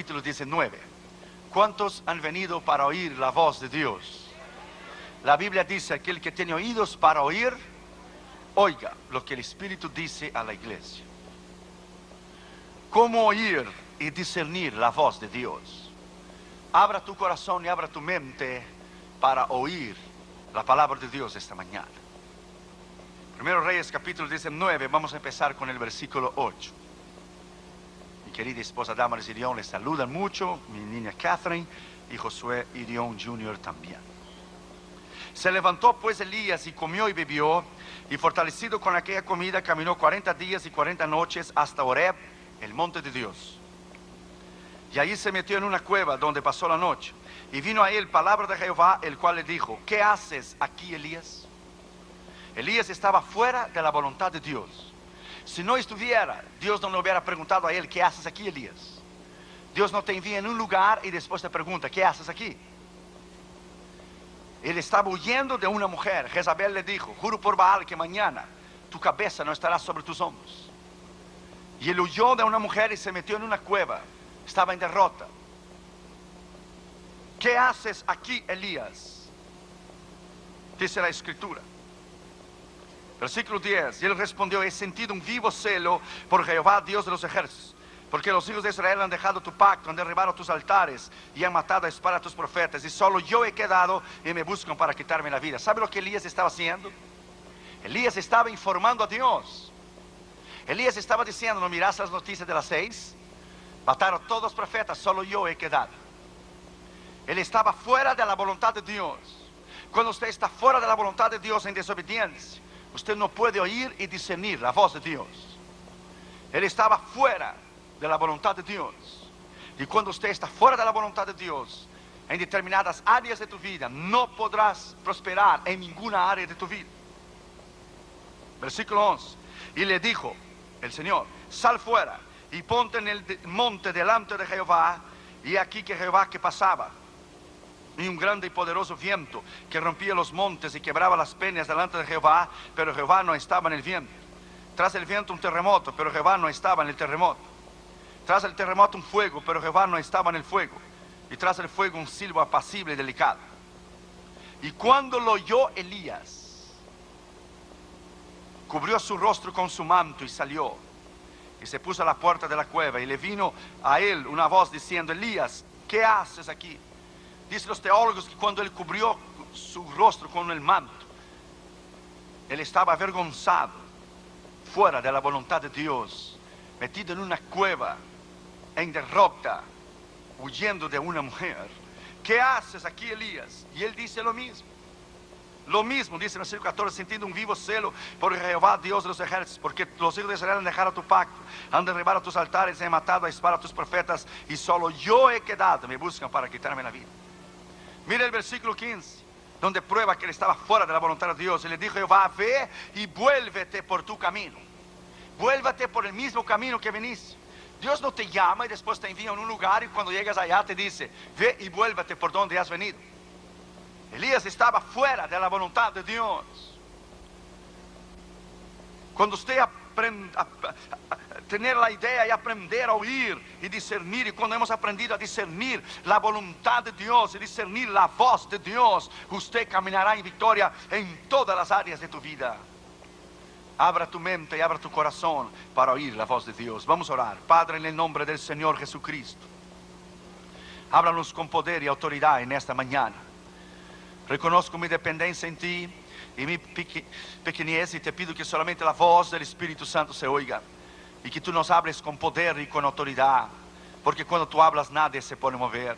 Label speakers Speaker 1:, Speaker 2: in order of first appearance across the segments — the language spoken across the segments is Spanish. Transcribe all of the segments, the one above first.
Speaker 1: capítulo 19. ¿Cuántos han venido para oír la voz de Dios? La Biblia dice: aquel que tiene oídos para oír, oiga lo que el Espíritu dice a la iglesia. ¿Cómo oír y discernir la voz de Dios? Abra tu corazón y abra tu mente para oír la palabra de Dios esta mañana. Primero Reyes capítulo 19, vamos a empezar con el versículo 8. Mi querida esposa Damaris Irión les saludan mucho, mi niña Catherine y Josué Irión Jr. también. Se levantó pues Elías y comió y bebió, y fortalecido con aquella comida caminó 40 días y 40 noches hasta Horeb, el monte de Dios. Y allí se metió en una cueva donde pasó la noche. Y vino a él palabra de Jehová, el cual le dijo: ¿qué haces aquí, Elías? Elías estaba fuera de la voluntad de Dios. Si no estuviera, Dios no le hubiera preguntado a él: ¿qué haces aquí, Elías? Dios no te envía en un lugar y después te pregunta: ¿qué haces aquí? Él estaba huyendo de una mujer. Jezabel le dijo: juro por Baal que mañana tu cabeza no estará sobre tus hombros. Y él huyó de una mujer y se metió en una cueva. Estaba en derrota. ¿Qué haces aquí, Elías? Dice la escritura. Versículo 10. Y él respondió: he sentido un vivo celo por Jehová, Dios de los ejércitos, porque los hijos de Israel han dejado tu pacto, han derribado tus altares y han matado a espada a tus profetas, y solo yo he quedado y me buscan para quitarme la vida. ¿Sabe lo que Elías estaba haciendo? Elías estaba informando a Dios. Elías estaba diciendo: ¿no miras las noticias de las 6? Mataron todos los profetas, solo yo he quedado. Él estaba fuera de la voluntad de Dios. Cuando usted está fuera de la voluntad de Dios en desobediencia, usted no puede oír y discernir la voz de Dios. Él estaba fuera de la voluntad de Dios. Y cuando usted está fuera de la voluntad de Dios, en determinadas áreas de tu vida, no podrás prosperar en ninguna área de tu vida. Versículo 11. Y le dijo el Señor: sal fuera y ponte en el monte delante de Jehová. Y aquí que Jehová que pasaba, y un grande y poderoso viento que rompía los montes y quebraba las peñas delante de Jehová, pero Jehová no estaba en el viento. Tras el viento un terremoto, pero Jehová no estaba en el terremoto. Tras el terremoto un fuego, pero Jehová no estaba en el fuego. Y tras el fuego un silbo apacible y delicado. Y cuando lo oyó Elías, cubrió su rostro con su manto y salió. Y se puso a la puerta de la cueva, y le vino a él una voz diciendo: Elías, ¿qué haces aquí? Dicen los teólogos que cuando él cubrió su rostro con el manto, él estaba avergonzado, fuera de la voluntad de Dios, metido en una cueva, en derrota, huyendo de una mujer. ¿Qué haces aquí, Elías? Y él dice lo mismo. Lo mismo dice en el versículo 14: sintiendo un vivo celo por Jehová, Dios de los ejércitos, porque los hijos de Israel han dejado tu pacto, han derribado tus altares, han matado a espada a tus profetas, y solo yo he quedado, me buscan para quitarme la vida. Mira el versículo 15, donde prueba que él estaba fuera de la voluntad de Dios. Y le dijo Jehová: ve y vuélvete por tu camino. Vuélvete por el mismo camino que veniste. Dios no te llama y después te envía en un lugar, y cuando llegas allá te dice: ve y vuélvete por donde has venido. Elías estaba fuera de la voluntad de Dios. Cuando usted aprende a tener la idea y aprender a oír y discernir, y cuando hemos aprendido a discernir la voluntad de Dios y discernir la voz de Dios, usted caminará en victoria en todas las áreas de tu vida. Abra tu mente y abra tu corazón para oír la voz de Dios. Vamos a orar. Padre, en el nombre del Señor Jesucristo, háblanos con poder y autoridad en esta mañana. Reconozco mi dependencia en ti y mi pequeñez, y te pido que solamente la voz del Espíritu Santo se oiga, y que tú nos hables con poder y con autoridad, porque cuando tú hablas nadie se puede mover.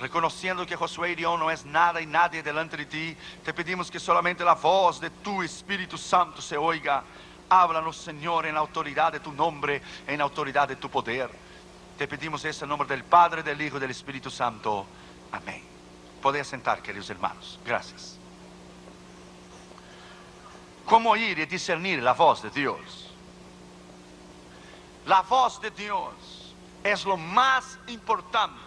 Speaker 1: Reconociendo que Josué Irión no es nada y nadie delante de ti, te pedimos que solamente la voz de tu Espíritu Santo se oiga. Háblanos, Señor, en la autoridad de tu nombre, en la autoridad de tu poder. Te pedimos eso en nombre del Padre, del Hijo y del Espíritu Santo. Amén. Podéis sentar, queridos hermanos. Gracias. ¿Cómo oír y discernir la voz de Dios? La voz de Dios es lo más importante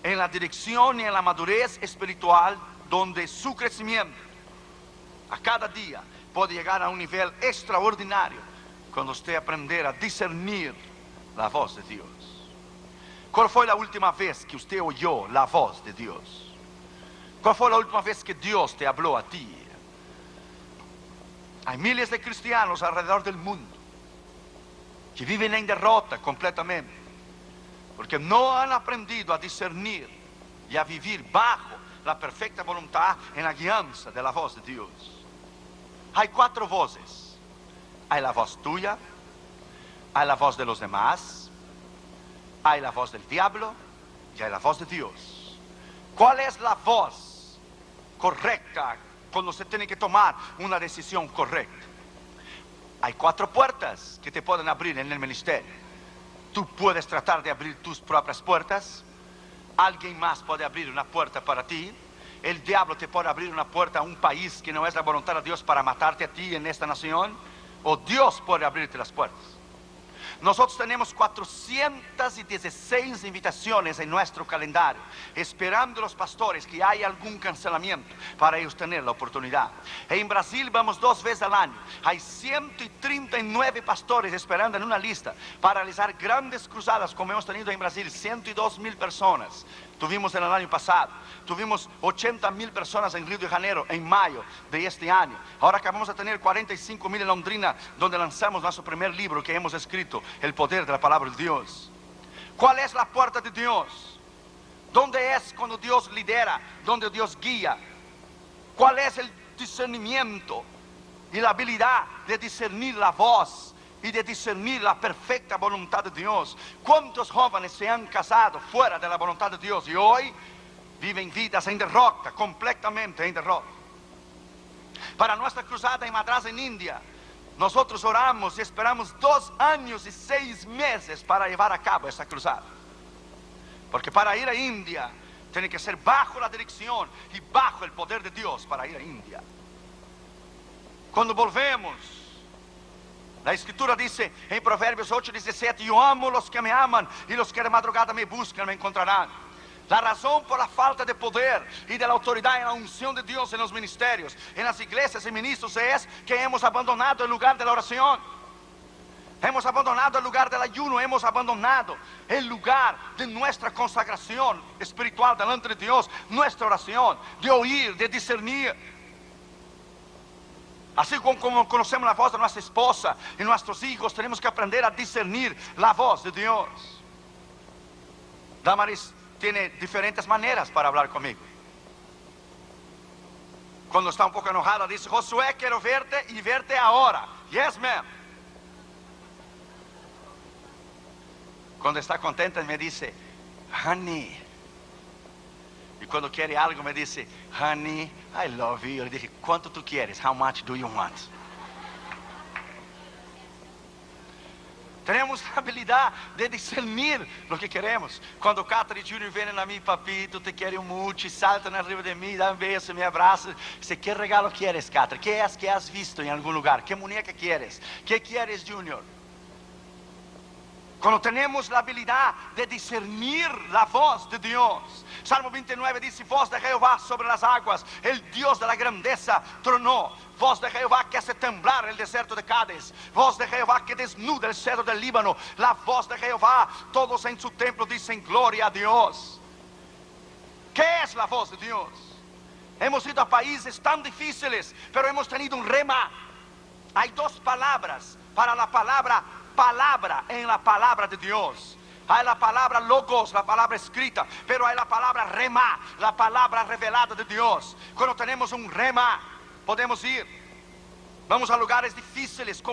Speaker 1: en la dirección y en la madurez espiritual, donde su crecimiento a cada día puede llegar a un nivel extraordinario cuando usted aprender a discernir la voz de Dios. ¿Cuál fue la última vez que usted oyó la voz de Dios? ¿Cuál fue la última vez que Dios te habló a ti? Hay miles de cristianos alrededor del mundo que viven en derrota completamente, porque no han aprendido a discernir y a vivir bajo la perfecta voluntad en la guianza de la voz de Dios. Hay 4 voces. Hay la voz tuya, hay la voz de los demás, hay la voz del diablo y hay la voz de Dios. ¿Cuál es la voz correcta cuando se tiene que tomar una decisión correcta? Hay 4 puertas que te pueden abrir en el ministerio. Tú puedes tratar de abrir tus propias puertas. Alguien más puede abrir una puerta para ti. El diablo te puede abrir una puerta a un país que no es la voluntad de Dios para matarte a ti en esta nación. O Dios puede abrirte las puertas. Nosotros tenemos 416 invitaciones en nuestro calendario, esperando los pastores que haya algún cancelamiento para ellos tener la oportunidad. En Brasil vamos 2 veces al año. Hay 139 pastores esperando en una lista para realizar grandes cruzadas como hemos tenido en Brasil. 102,000 personas tuvimos en el año pasado. Tuvimos 80,000 personas en Río de Janeiro en mayo de este año. Ahora acabamos de tener 45,000 en Londrina, donde lanzamos nuestro primer libro que hemos escrito, El poder de la palabra de Dios. ¿Cuál es la puerta de Dios? ¿Dónde es cuando Dios lidera? ¿Dónde Dios guía? ¿Cuál es el discernimiento y la habilidad de discernir la voz y de discernir la perfecta voluntad de Dios? ¿Cuántos jóvenes se han casado fuera de la voluntad de Dios y hoy viven vidas en derrota, completamente en derrota? Para nuestra cruzada en Madras, en India, nosotros oramos y esperamos 2 años y 6 meses para llevar a cabo esa cruzada. Porque para ir a India tiene que ser bajo la dirección y bajo el poder de Dios para ir a India. Cuando volvemos, la escritura dice en Proverbios 8:17: yo amo los que me aman y los que de madrugada me buscan me encontrarán. La razón por la falta de poder y de la autoridad en la unción de Dios en los ministerios, en las iglesias y ministros, es que hemos abandonado el lugar de la oración. Hemos abandonado el lugar del ayuno. Hemos abandonado el lugar de nuestra consagración espiritual delante de Dios. Nuestra oración, de oír, de discernir. Así como conocemos la voz de nuestra esposa y nuestros hijos, tenemos que aprender a discernir la voz de Dios. Damaris tiene diferentes maneras para hablar conmigo. Cuando está un poco enojada dice: Josué, quiero verte y verte ahora. Yes, ma'am. Cuando está contenta me dice: honey. Y cuando quiere algo me dice: honey, I love you. Yo le dije: ¿cuánto tú quieres? How much do you want? Tenemos la habilidad de discernir lo que queremos. Cuando Catherine y Junior vienen a mí: papito, te quiero mucho, y saltan arriba de mí, dan un beso, me abrazan. Dice: ¿qué regalo quieres, Catherine? ¿Qué es que has visto en algún lugar? ¿Qué muñeca quieres? ¿Qué quieres, Junior? Cuando tenemos la habilidad de discernir la voz de Dios. Salmo 29 dice: voz de Jehová sobre las aguas, el Dios de la grandeza tronó. Voz de Jehová que hace temblar el desierto de Cádiz. Voz de Jehová que desnuda el cedro del Líbano. La voz de Jehová, todos en su templo dicen: gloria a Dios. ¿Qué es la voz de Dios? Hemos ido a países tan difíciles, pero hemos tenido un rema. Hay 2 palabras para la palabra en la palabra de Dios. Hay la palabra logos, la palabra escrita, pero hay la palabra rema, la palabra revelada de Dios. Cuando tenemos un rema, podemos ir. Vamos a lugares difíciles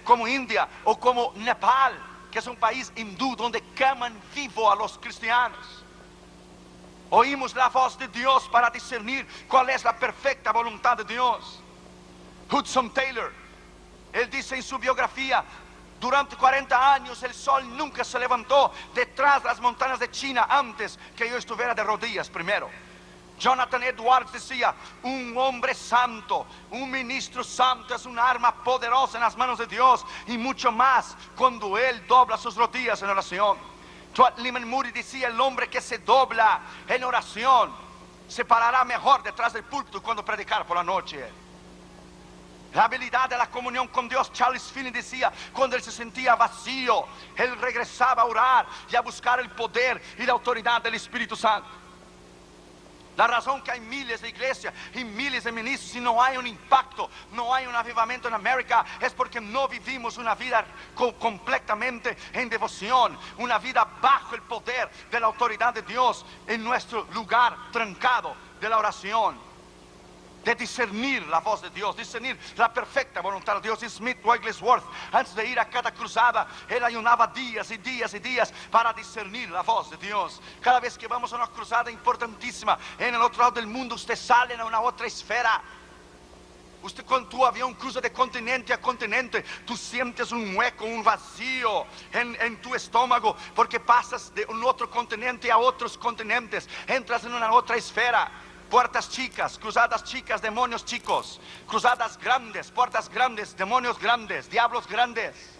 Speaker 1: como India o como Nepal, que es un país hindú donde queman vivo a los cristianos. Oímos la voz de Dios para discernir cuál es la perfecta voluntad de Dios. Hudson Taylor, él dice en su biografía: durante 40 años el sol nunca se levantó detrás de las montañas de China antes que yo estuviera de rodillas primero. Jonathan Edwards decía: un hombre santo, un ministro santo es un arma poderosa en las manos de Dios, y mucho más cuando él dobla sus rodillas en oración. Lyman Moody decía: el hombre que se dobla en oración se parará mejor detrás del púlpito cuando predicar por la noche. La habilidad de la comunión con Dios. Charles Finney decía, cuando él se sentía vacío, él regresaba a orar y a buscar el poder y la autoridad del Espíritu Santo. La razón que hay miles de iglesias y miles de ministros y no hay un impacto, no hay un avivamiento en América, es porque no vivimos una vida completamente en devoción, una vida bajo el poder de la autoridad de Dios, en nuestro lugar trancado de la oración, de discernir la voz de Dios, discernir la perfecta voluntad de Dios. Y Smith Wigglesworth, antes de ir a cada cruzada, él ayunaba días y días y días para discernir la voz de Dios. Cada vez que vamos a una cruzada importantísima en el otro lado del mundo, usted sale a una otra esfera. Usted, cuando tu avión cruza de continente a continente, tú sientes un hueco, un vacío en tu estómago, porque pasas de un otro continente a otros continentes, entras en una otra esfera. Puertas chicas, cruzadas chicas, demonios chicos. Cruzadas grandes, puertas grandes, demonios grandes, diablos grandes.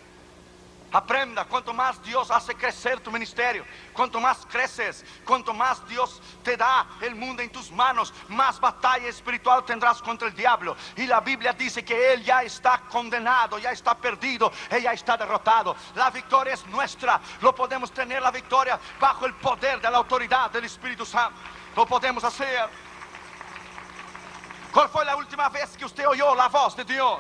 Speaker 1: Aprenda, cuanto más Dios hace crecer tu ministerio, cuanto más creces, cuanto más Dios te da el mundo en tus manos, más batalla espiritual tendrás contra el diablo. Y la Biblia dice que él ya está condenado, ya está perdido, él ya está derrotado. La victoria es nuestra. Lo podemos tener, la victoria, bajo el poder de la autoridad del Espíritu Santo. Lo podemos hacer. ¿Cuál fue la última vez que usted oyó la voz de Dios?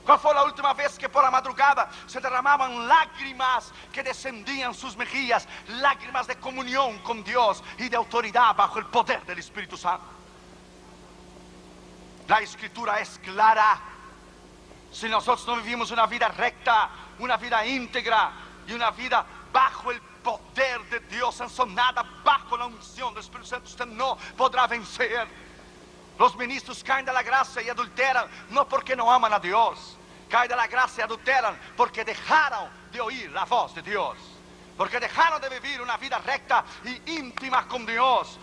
Speaker 1: ¿Cuál fue la última vez que por la madrugada se derramaban lágrimas que descendían sus mejillas? Lágrimas de comunión con Dios y de autoridad bajo el poder del Espíritu Santo. La Escritura es clara. Si nosotros no vivimos una vida recta, una vida íntegra y una vida bajo el poder de Dios, sazonada bajo la unción del Espíritu Santo, usted no podrá vencer. Los ministros caen de la gracia y adulteran, no porque no aman a Dios. Caen de la gracia y adulteran porque dejaron de oír la voz de Dios, porque dejaron de vivir una vida recta y íntima con Dios.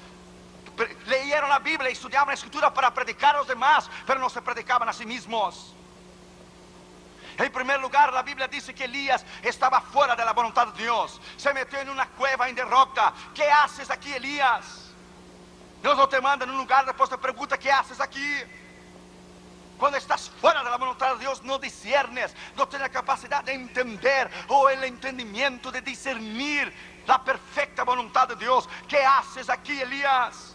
Speaker 1: Leyeron la Biblia y estudiaban la Escritura para predicar a los demás, pero no se predicaban a sí mismos. En primer lugar, la Biblia dice que Elías estaba fuera de la voluntad de Dios. Se metió en una cueva en derrota. ¿Qué haces aquí, Elías? Dios no te manda en un lugar, después te pregunta, ¿qué haces aquí? Cuando estás fuera de la voluntad de Dios, no discernes, no tienes la capacidad de entender o el entendimiento de discernir la perfecta voluntad de Dios. ¿Qué haces aquí, Elías?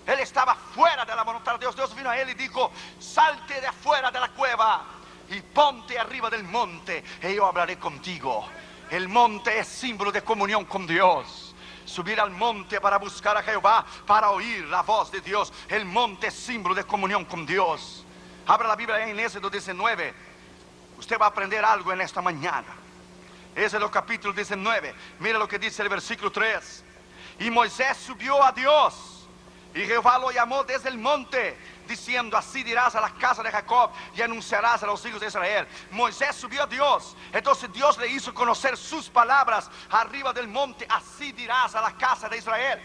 Speaker 1: Él estaba fuera de la voluntad de Dios. Dios vino a él y dijo, salte de afuera de la cueva y ponte arriba del monte y yo hablaré contigo. El monte es símbolo de comunión con Dios. Subir al monte para buscar a Jehová, para oír la voz de Dios. El monte es símbolo de comunión con Dios. Abra la Biblia en Éxodo 19. Usted va a aprender algo en esta mañana. Éxodo capítulo 19. Mira lo que dice el versículo 3. Y Moisés subió a Dios, y Jehová lo llamó desde el monte, diciendo, así dirás a la casa de Jacob y anunciarás a los hijos de Israel. Moisés subió a Dios, entonces Dios le hizo conocer sus palabras arriba del monte. Así dirás a la casa de Israel.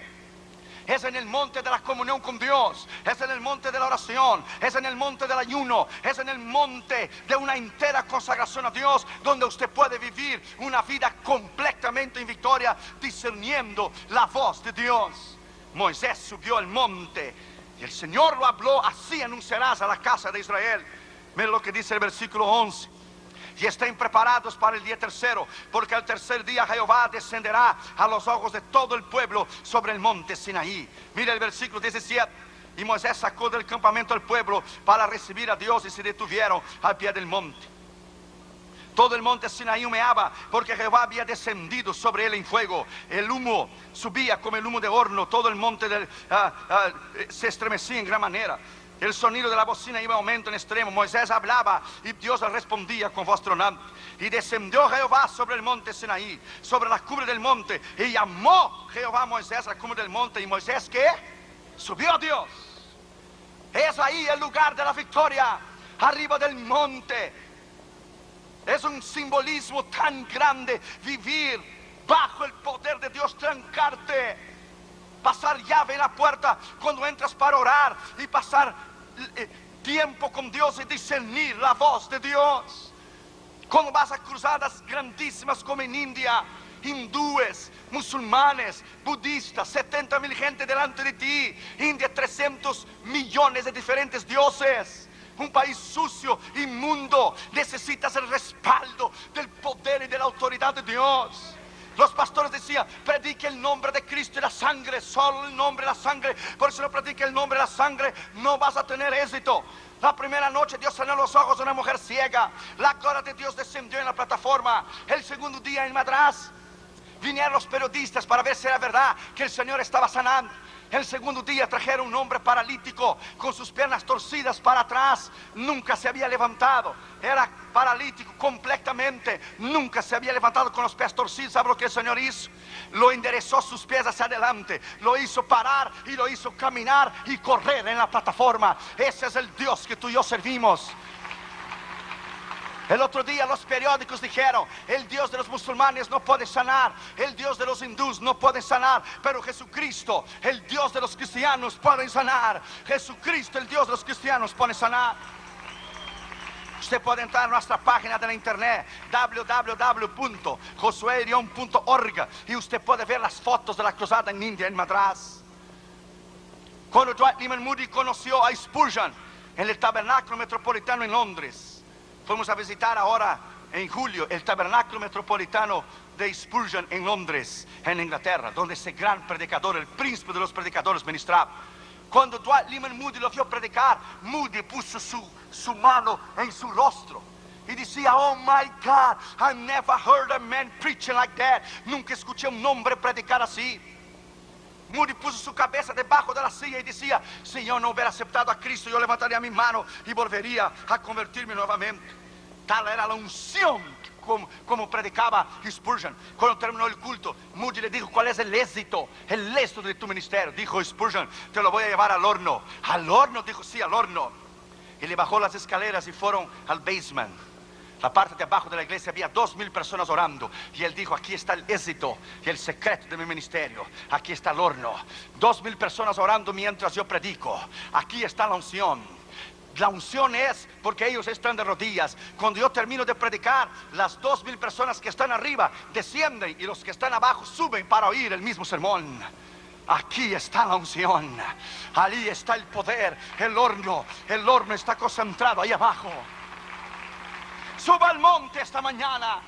Speaker 1: Es en el monte de la comunión con Dios, es en el monte de la oración, es en el monte del ayuno, es en el monte de una entera consagración a Dios, donde usted puede vivir una vida completamente en victoria, discerniendo la voz de Dios. Moisés subió al monte y el Señor lo habló, así anunciarás a la casa de Israel. Mira lo que dice el versículo 11. Y estén preparados para el día tercero, porque al tercer día Jehová descenderá a los ojos de todo el pueblo sobre el monte Sinaí. Mira el versículo 17. Y Moisés sacó del campamento al pueblo para recibir a Dios y se detuvieron al pie del monte. Todo el monte Sinaí humeaba, porque Jehová había descendido sobre él en fuego. El humo subía como el humo de horno. Todo el monte se estremecía en gran manera. El sonido de la bocina iba a aumento en extremo. Moisés hablaba y Dios le respondía con voz tronante. Y descendió Jehová sobre el monte Sinaí, sobre la cumbre del monte. Y llamó Jehová a Moisés a la cumbre del monte. ¿Y Moisés qué? Subió a Dios. Es ahí el lugar de la victoria, arriba del monte. Es un simbolismo tan grande vivir bajo el poder de Dios, trancarte, pasar llave en la puerta cuando entras para orar y pasar tiempo con Dios y discernir la voz de Dios. Cuando vas a cruzadas grandísimas como en India, hindúes, musulmanes, budistas, 70,000 gente delante de ti. India, 300 millones de diferentes dioses. un país sucio, inmundo. Necesitas el respaldo del poder y de la autoridad de Dios. Los pastores decían, predique el nombre de Cristo y la sangre, solo el nombre y la sangre. Por eso no predique el nombre y la sangre, no vas a tener éxito. La primera noche Dios sanó los ojos de una mujer ciega. La gloria de Dios descendió en la plataforma. El segundo día en Madras vinieron los periodistas para ver si era verdad que el Señor estaba sanando. El segundo día trajeron un hombre paralítico con sus piernas torcidas para atrás. Nunca se había levantado. Era paralítico completamente. Nunca se había levantado con los pies torcidos. ¿Sabe lo que el Señor hizo? Lo enderezó sus pies hacia adelante. Lo hizo parar y lo hizo caminar y correr en la plataforma. Ese es el Dios que tú y yo servimos. El otro día los periódicos dijeron, el Dios de los musulmanes no puede sanar, el Dios de los hindúes no puede sanar, pero Jesucristo, el Dios de los cristianos, puede sanar. Jesucristo, el Dios de los cristianos, puede sanar. Usted puede entrar a nuestra página de la internet www.josuerion.org y usted puede ver las fotos de la cruzada en India, en Madras. Cuando Dwight Lyman Moody conoció a Spurgeon en el tabernáculo metropolitano en Londres, fuimos a visitar ahora en julio el tabernáculo metropolitano de Spurgeon en Londres, en Inglaterra, donde ese gran predicador, el príncipe de los predicadores, ministraba. Cuando Dwight Lyman Moody lo vio predicar, Moody puso su mano en su rostro y decía, oh my God, I never heard a man preaching like that. Nunca escuché un hombre predicar así. Moody puso su cabeza debajo de la silla y decía, si yo no hubiera aceptado a Cristo, yo levantaría mi mano y volvería a convertirme nuevamente. Tal era la unción como predicaba Spurgeon. Cuando terminó el culto, Moody le dijo, ¿cuál es el éxito de tu ministerio? Dijo Spurgeon, te lo voy a llevar al horno. ¿Al horno? Dijo, sí, al horno. Y le bajó las escaleras y fueron al basement. La parte de abajo de la iglesia había 2,000 personas orando. Y él dijo, aquí está el éxito y el secreto de mi ministerio. Aquí está el horno. 2,000 personas orando mientras yo predico. Aquí está la unción. La unción es porque ellos están de rodillas. Cuando yo termino de predicar, las 2,000 personas que están arriba descienden y los que están abajo suben para oír el mismo sermón. Aquí está la unción. Allí está el poder. El horno está concentrado ahí abajo. Suba al monte esta mañana.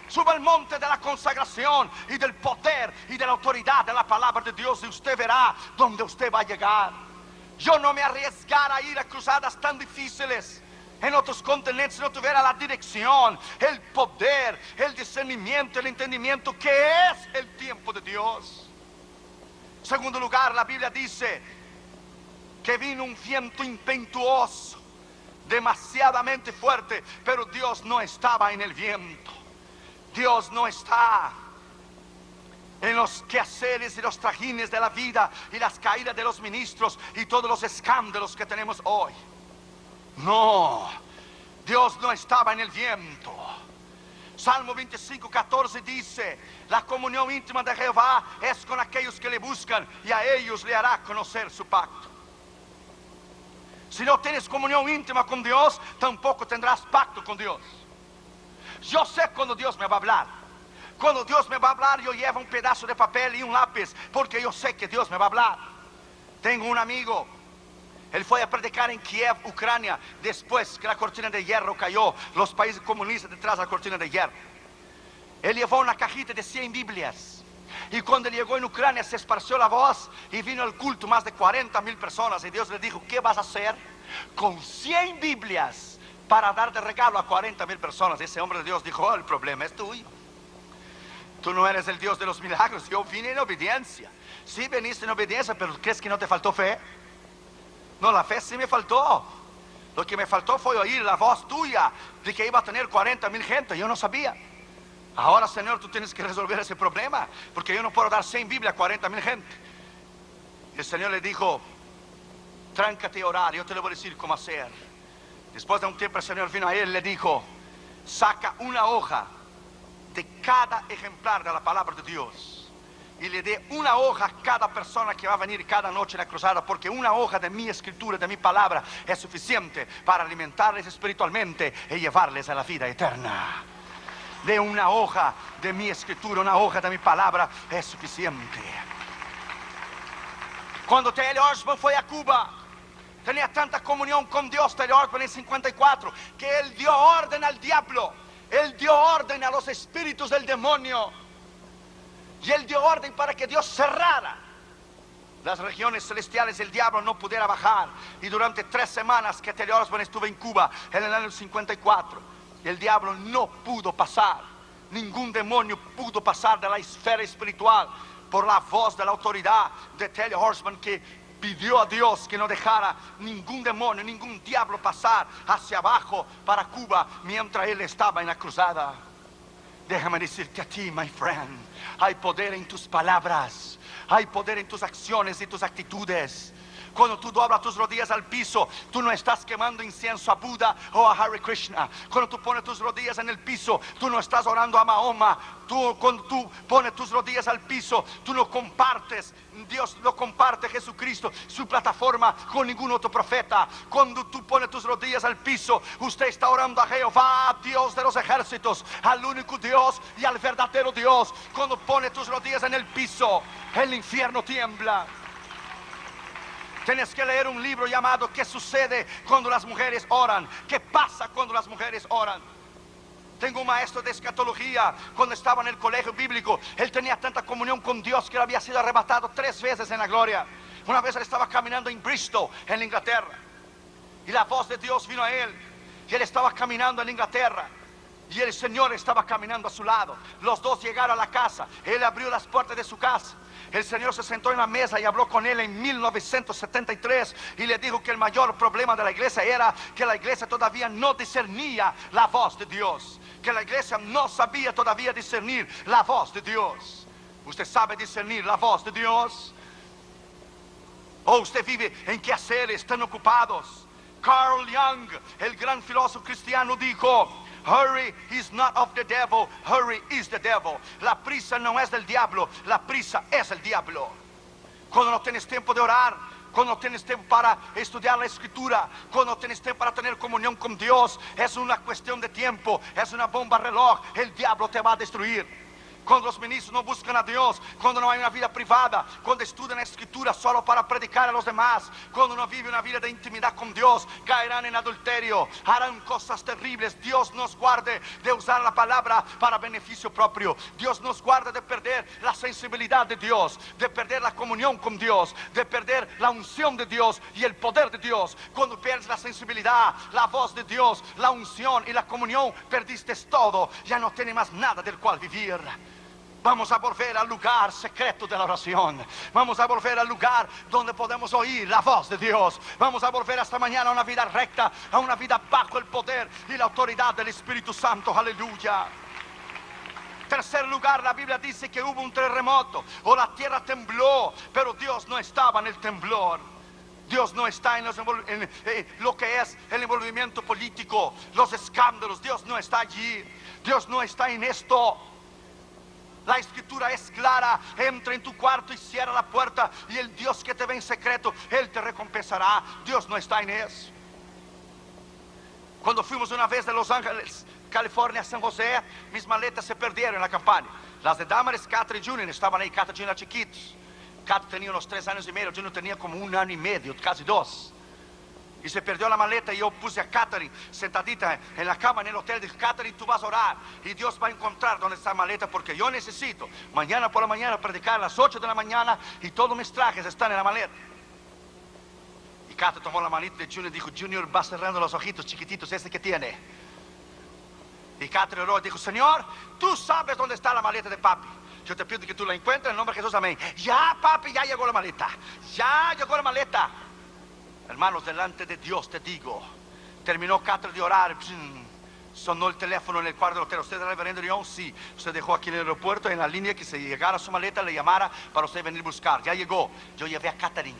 Speaker 1: Suba al monte de la consagración y del poder y de la autoridad de la palabra de Dios y usted verá dónde usted va a llegar. Yo no me arriesgara a ir a cruzadas tan difíciles en otros continentes si no tuviera la dirección, el poder, el discernimiento, el entendimiento que es el tiempo de Dios. En segundo lugar, la Biblia dice que vino un viento impetuoso, demasiadamente fuerte, pero Dios no estaba en el viento. Dios no está en los quehaceres y los trajines de la vida y las caídas de los ministros y todos los escándalos que tenemos hoy. No, Dios no estaba en el viento. Salmo 25:14 dice, la comunión íntima de Jehová es con aquellos que le buscan y a ellos le hará conocer su pacto. Si no tienes comunión íntima con Dios, tampoco tendrás pacto con Dios. Yo sé cuando Dios me va a hablar. Cuando Dios me va a hablar, yo llevo un pedazo de papel y un lápiz, porque yo sé que Dios me va a hablar. Tengo un amigo, él fue a predicar en Kiev, Ucrania, después que la cortina de hierro cayó, los países comunistas detrás de la cortina de hierro. Él llevó una cajita de 100 Biblias. Y cuando llegó en Ucrania se esparció la voz y vino al culto más de 40,000 personas. Y Dios le dijo, ¿qué vas a hacer con 100 Biblias para dar de regalo a 40,000 personas? Ese hombre de Dios dijo, oh, el problema es tuyo. Tú no eres el Dios de los milagros. Yo vine en obediencia. Sí viniste en obediencia, pero ¿crees que no te faltó fe? No, la fe sí me faltó. Lo que me faltó fue oír la voz tuya de que iba a tener 40,000 gente. Yo no sabía. Ahora, Señor, tú tienes que resolver ese problema, porque yo no puedo dar 100 Biblias a 40,000 gente. El Señor le dijo, tráncate y orar, yo te lo voy a decir cómo hacer. Después de un tiempo el Señor vino a él y le dijo, saca una hoja de cada ejemplar de la palabra de Dios y le dé una hoja a cada persona que va a venir cada noche en la cruzada, porque una hoja de mi escritura, de mi palabra, es suficiente para alimentarles espiritualmente y llevarles a la vida eterna. De una hoja de mi escritura, una hoja de mi palabra es suficiente. Cuando T.L. Osborne fue a Cuba, Tenía tanta comunión con Dios, Taylor Osborne, en 54, que él dio orden al diablo. Él dio orden a los espíritus del demonio. Y él dio orden para que Dios cerrara las regiones celestiales, el diablo no pudiera bajar. Y durante 3 semanas que Taylor Osborne estuvo en Cuba, en el año 54, el diablo no pudo pasar. Ningún demonio pudo pasar de la esfera espiritual por la voz de la autoridad de Taylor Osborne, que pidió a Dios que no dejara ningún demonio, ningún diablo pasar hacia abajo para Cuba mientras él estaba en la cruzada. Déjame decirte a ti, my friend, hay poder en tus palabras, hay poder en tus acciones y tus actitudes. Cuando tú doblas tus rodillas al piso, tú no estás quemando incienso a Buda o a Hare Krishna. Cuando tú pones tus rodillas en el piso, tú no estás orando a Mahoma. Cuando tú pones tus rodillas al piso, tú no compartes, Dios no comparte Jesucristo, su plataforma, con ningún otro profeta. Cuando tú pones tus rodillas al piso, usted está orando a Jehová, Dios de los ejércitos, al único Dios y al verdadero Dios. Cuando pones tus rodillas en el piso, el infierno tiembla. Tienes que leer un libro llamado ¿Qué sucede cuando las mujeres oran? ¿Qué pasa cuando las mujeres oran? Tengo un maestro de escatología. Cuando estaba en el colegio bíblico, él tenía tanta comunión con Dios que él había sido arrebatado 3 veces en la gloria. Una vez él estaba caminando en Bristol, en Inglaterra, y la voz de Dios vino a él. Y él estaba caminando en Inglaterra, y el Señor estaba caminando a su lado. Los dos llegaron a la casa. Él abrió las puertas de su casa. El Señor se sentó en la mesa y habló con él en 1973 y le dijo que el mayor problema de la iglesia era que la iglesia todavía no discernía la voz de Dios, que la iglesia no sabía todavía discernir la voz de Dios. ¿Usted sabe discernir la voz de Dios? ¿O usted vive en quehaceres tan ocupados? Carl Jung, el gran filósofo cristiano, dijo: hurry is not of the devil, hurry is the devil. La prisa no es del diablo, la prisa es el diablo. Cuando no tienes tiempo de orar, cuando no tienes tiempo para estudiar la escritura, cuando no tienes tiempo para tener comunión con Dios, es una cuestión de tiempo, es una bomba reloj. El diablo te va a destruir. Cuando los ministros no buscan a Dios, cuando no hay una vida privada, cuando estudian la escritura solo para predicar a los demás, cuando no vive una vida de intimidad con Dios, caerán en adulterio, harán cosas terribles. Dios nos guarde de usar la palabra para beneficio propio. Dios nos guarde de perder la sensibilidad de Dios, de perder la comunión con Dios, de perder la unción de Dios y el poder de Dios. Cuando pierdes la sensibilidad, la voz de Dios, la unción y la comunión, perdiste todo. Ya no tienes más nada del cual vivir. Vamos a volver al lugar secreto de la oración. Vamos a volver al lugar donde podemos oír la voz de Dios. Vamos a volver esta mañana a una vida recta, a una vida bajo el poder y la autoridad del Espíritu Santo. Aleluya. Tercer lugar, la Biblia dice que hubo un terremoto o la tierra tembló, pero Dios no estaba en el temblor. Dios no está en lo que es el envolvimiento político, los escándalos. Dios no está allí. Dios no está en esto. La escritura es clara: entra en tu cuarto y cierra la puerta, y el Dios que te ve en secreto, Él te recompensará. Dios no está en eso. Cuando fuimos una vez de Los Ángeles, California, a San José, mis maletas se perdieron en la campaña. Las de Damaris, Catherine Jr. estaban ahí. Catherine era chiquitos. Catherine tenía unos 3 años y medio, Junior tenía como 1 año y medio, casi 2. Y se perdió la maleta y yo puse a Catherine sentadita en la cama en el hotel. Dije: Catherine, tú vas a orar y Dios va a encontrar dónde está la maleta, porque yo necesito mañana por la mañana predicar a las 8 de la mañana y todos mis trajes están en la maleta. Y Catherine tomó la manita de Junior y dijo: Junior, va cerrando los ojitos chiquititos, ese que tiene. Y Catherine oró y dijo: Señor, tú sabes dónde está la maleta de papi. Yo te pido que tú la encuentres en el nombre de Jesús, amén. Ya, papi, ya llegó la maleta. Ya llegó la maleta. Hermanos, delante de Dios te digo, terminó Catherine de orar, sonó el teléfono en el cuarto del hotel. ¿Usted era el reverendo León? Sí. Usted dejó aquí en el aeropuerto, en la línea, que se llegara su maleta, le llamara para usted venir a buscar. Ya llegó. Yo llevé a Catherine.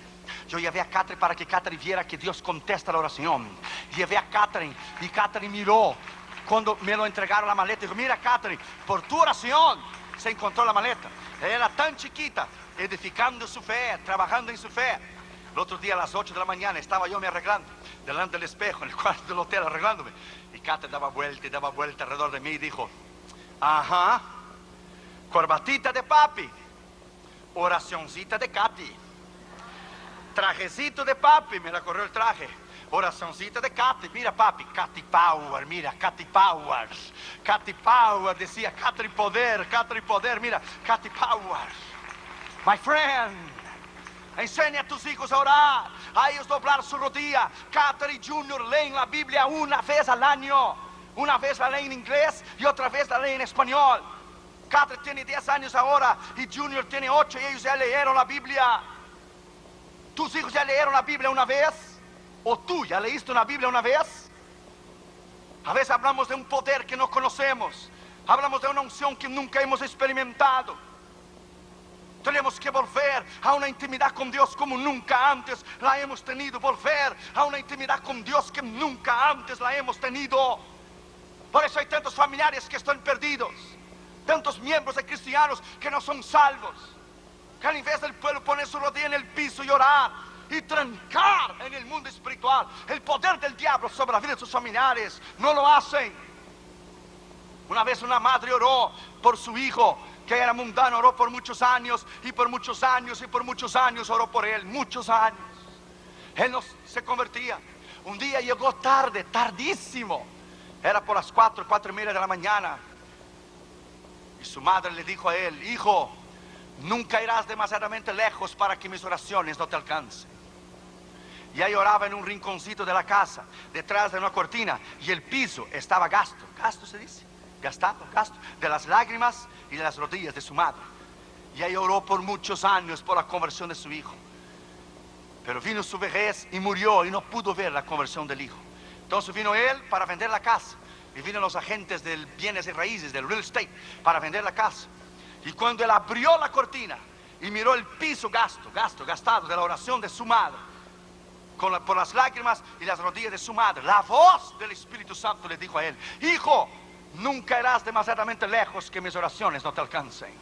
Speaker 1: Yo llevé a Catherine para que Catherine viera que Dios contesta la oración. Llevé a Catherine y Catherine miró. Cuando me lo entregaron la maleta, dijo: mira, Catherine, por tu oración se encontró la maleta. Ella era tan chiquita, edificando su fe, trabajando en su fe. El otro día a las 8 de la mañana estaba yo me arreglando delante del espejo en el cuarto del hotel, arreglándome. Y Catherine daba vuelta alrededor de mí y dijo: ajá, corbatita de papi, oracioncita de Katy. Trajecito de papi, me la corrió el traje. Oracioncita de Katy, mira papi, Katy Power, mira, Katy Power. Katy Power, decía Katy Poder, mira, Katy Power. My friend, enseña a tus hijos a orar, a ellos doblar su rodilla. Katy Junior leen la Biblia una vez al año. Una vez la leen en inglés y otra vez la leen en español. Katy tiene 10 años ahora y Junior tiene 8 y ellos ya leyeron la Biblia. ¿Tus hijos ya leyeron la Biblia una vez? ¿O tú ya leíste una Biblia una vez? A veces hablamos de un poder que no conocemos. Hablamos de una unción que nunca hemos experimentado. Tenemos que volver a una intimidad con Dios como nunca antes la hemos tenido. Volver a una intimidad con Dios que nunca antes la hemos tenido. Por eso hay tantos familiares que están perdidos. Tantos miembros de cristianos que no son salvos. Que en vez del pueblo poner su rodilla en el piso y orar y trancar en el mundo espiritual el poder del diablo sobre la vida de sus familiares, no lo hacen. Una vez una madre oró por su hijo que era mundano, oró por muchos años y por muchos años y por muchos años oró por él, muchos años. Él no se convertía. Un día llegó tarde, tardísimo, era por las 4:30 de la mañana, y su madre le dijo a él: hijo, nunca irás demasiadamente lejos para que mis oraciones no te alcancen. Y ahí oraba en un rinconcito de la casa, detrás de una cortina, y el piso estaba gasto se dice, gastado, de las lágrimas y de las rodillas de su madre. Y ahí oró por muchos años por la conversión de su hijo. Pero vino su vejez y murió y no pudo ver la conversión del hijo. Entonces vino él para vender la casa, y vino los agentes del bienes y raíces, del real estate, para vender la casa. Y cuando él abrió la cortina y miró el piso gastado de la oración de su madre, por las lágrimas y las rodillas de su madre, la voz del Espíritu Santo le dijo a él: hijo, nunca irás demasiadamente lejos que mis oraciones no te alcancen.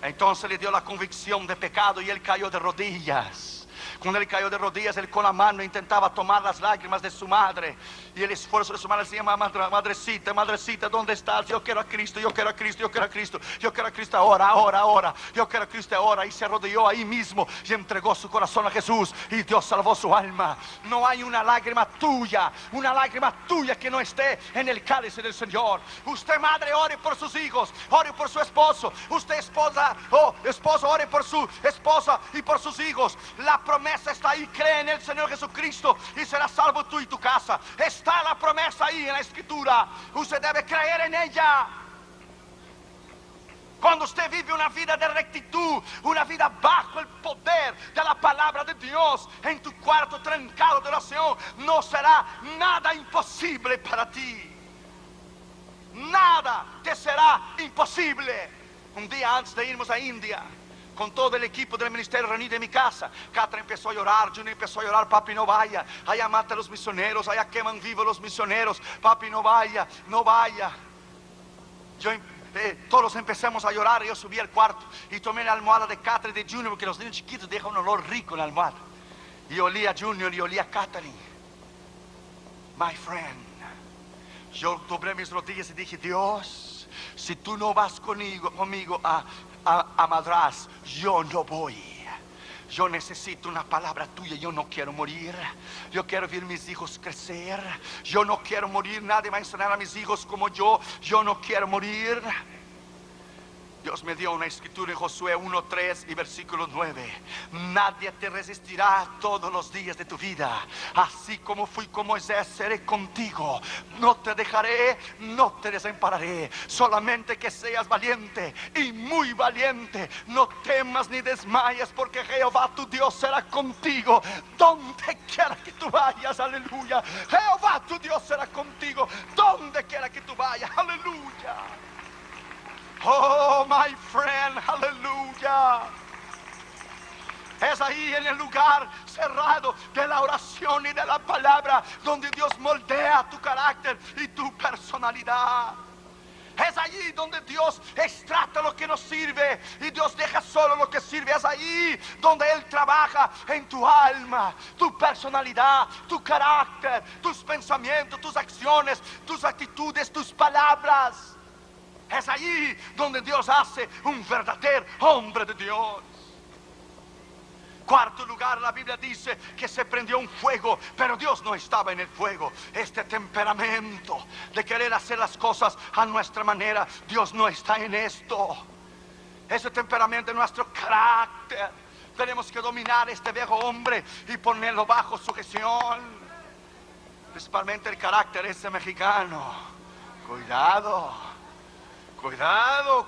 Speaker 1: Entonces le dio la convicción de pecado y él cayó de rodillas. Cuando él cayó de rodillas, él con la mano intentaba tomar las lágrimas de su madre, y el esfuerzo de su madre decía: madrecita, madrecita, ¿dónde estás? Yo quiero a Cristo, yo quiero a Cristo, yo quiero a Cristo, yo quiero a Cristo ahora, yo quiero a Cristo ahora. Y se arrodilló ahí mismo y entregó su corazón a Jesús, y Dios salvó su alma. No hay una lágrima tuya que no esté en el cáliz del Señor. Usted, madre, ore por sus hijos, ore por su esposo. Usted, esposa, esposo, ore por su esposa y por sus hijos. La promesa está ahí: cree en el Señor Jesucristo y serás salvo tú y tu casa. Está la promesa ahí en la Escritura. Usted debe creer en ella. Cuando usted vive una vida de rectitud, una vida bajo el poder de la palabra de Dios, en tu cuarto trancado de oración, no será nada imposible para ti. Nada te será imposible. Un día antes de irnos a India, con todo el equipo del ministerio reunido en mi casa, Catra empezó a llorar, Junior empezó a llorar: papi, no vaya, allá mata a los misioneros, allá queman vivos los misioneros, papi, no vaya, no vaya. Todos empezamos a llorar. Y yo subí al cuarto y tomé la almohada de Catra y de Junior, porque los niños chiquitos dejan un olor rico en la almohada. Y olí a Junior y olí a Catherine. My friend, yo doblé mis rodillas y dije: Dios, si tú no vas conmigo a Madrás, yo no voy. Yo necesito una palabra tuya. Yo no quiero morir. Yo quiero ver mis hijos crecer. Yo no quiero morir. Nadie va a enseñar a mis hijos como yo. Yo no quiero morir. Dios me dio una escritura en Josué 1:3 y versículo 9. Nadie te resistirá todos los días de tu vida. Así como fui con Moisés, seré contigo. No te dejaré, no te desampararé. Solamente que seas valiente y muy valiente. No temas ni desmayes, porque Jehová tu Dios será contigo donde quiera que tú vayas. Aleluya. Jehová tu Dios será contigo donde quiera que tú vayas. Aleluya. Oh, my friend, aleluya. Es ahí, en el lugar cerrado de la oración y de la palabra, donde Dios moldea tu carácter y tu personalidad. Es allí donde Dios extracta lo que nos sirve y Dios deja solo lo que sirve. Es ahí donde Él trabaja en tu alma, tu personalidad, tu carácter, tus pensamientos, tus acciones, tus actitudes, tus palabras. Es allí donde Dios hace un verdadero hombre de Dios. Cuarto lugar, la Biblia dice que se prendió un fuego, pero Dios no estaba en el fuego. Este temperamento de querer hacer las cosas a nuestra manera, Dios no está en esto. Ese temperamento es nuestro carácter. Tenemos que dominar este viejo hombre y ponerlo bajo sujeción. Principalmente el carácter ese mexicano. Cuidado, cuidado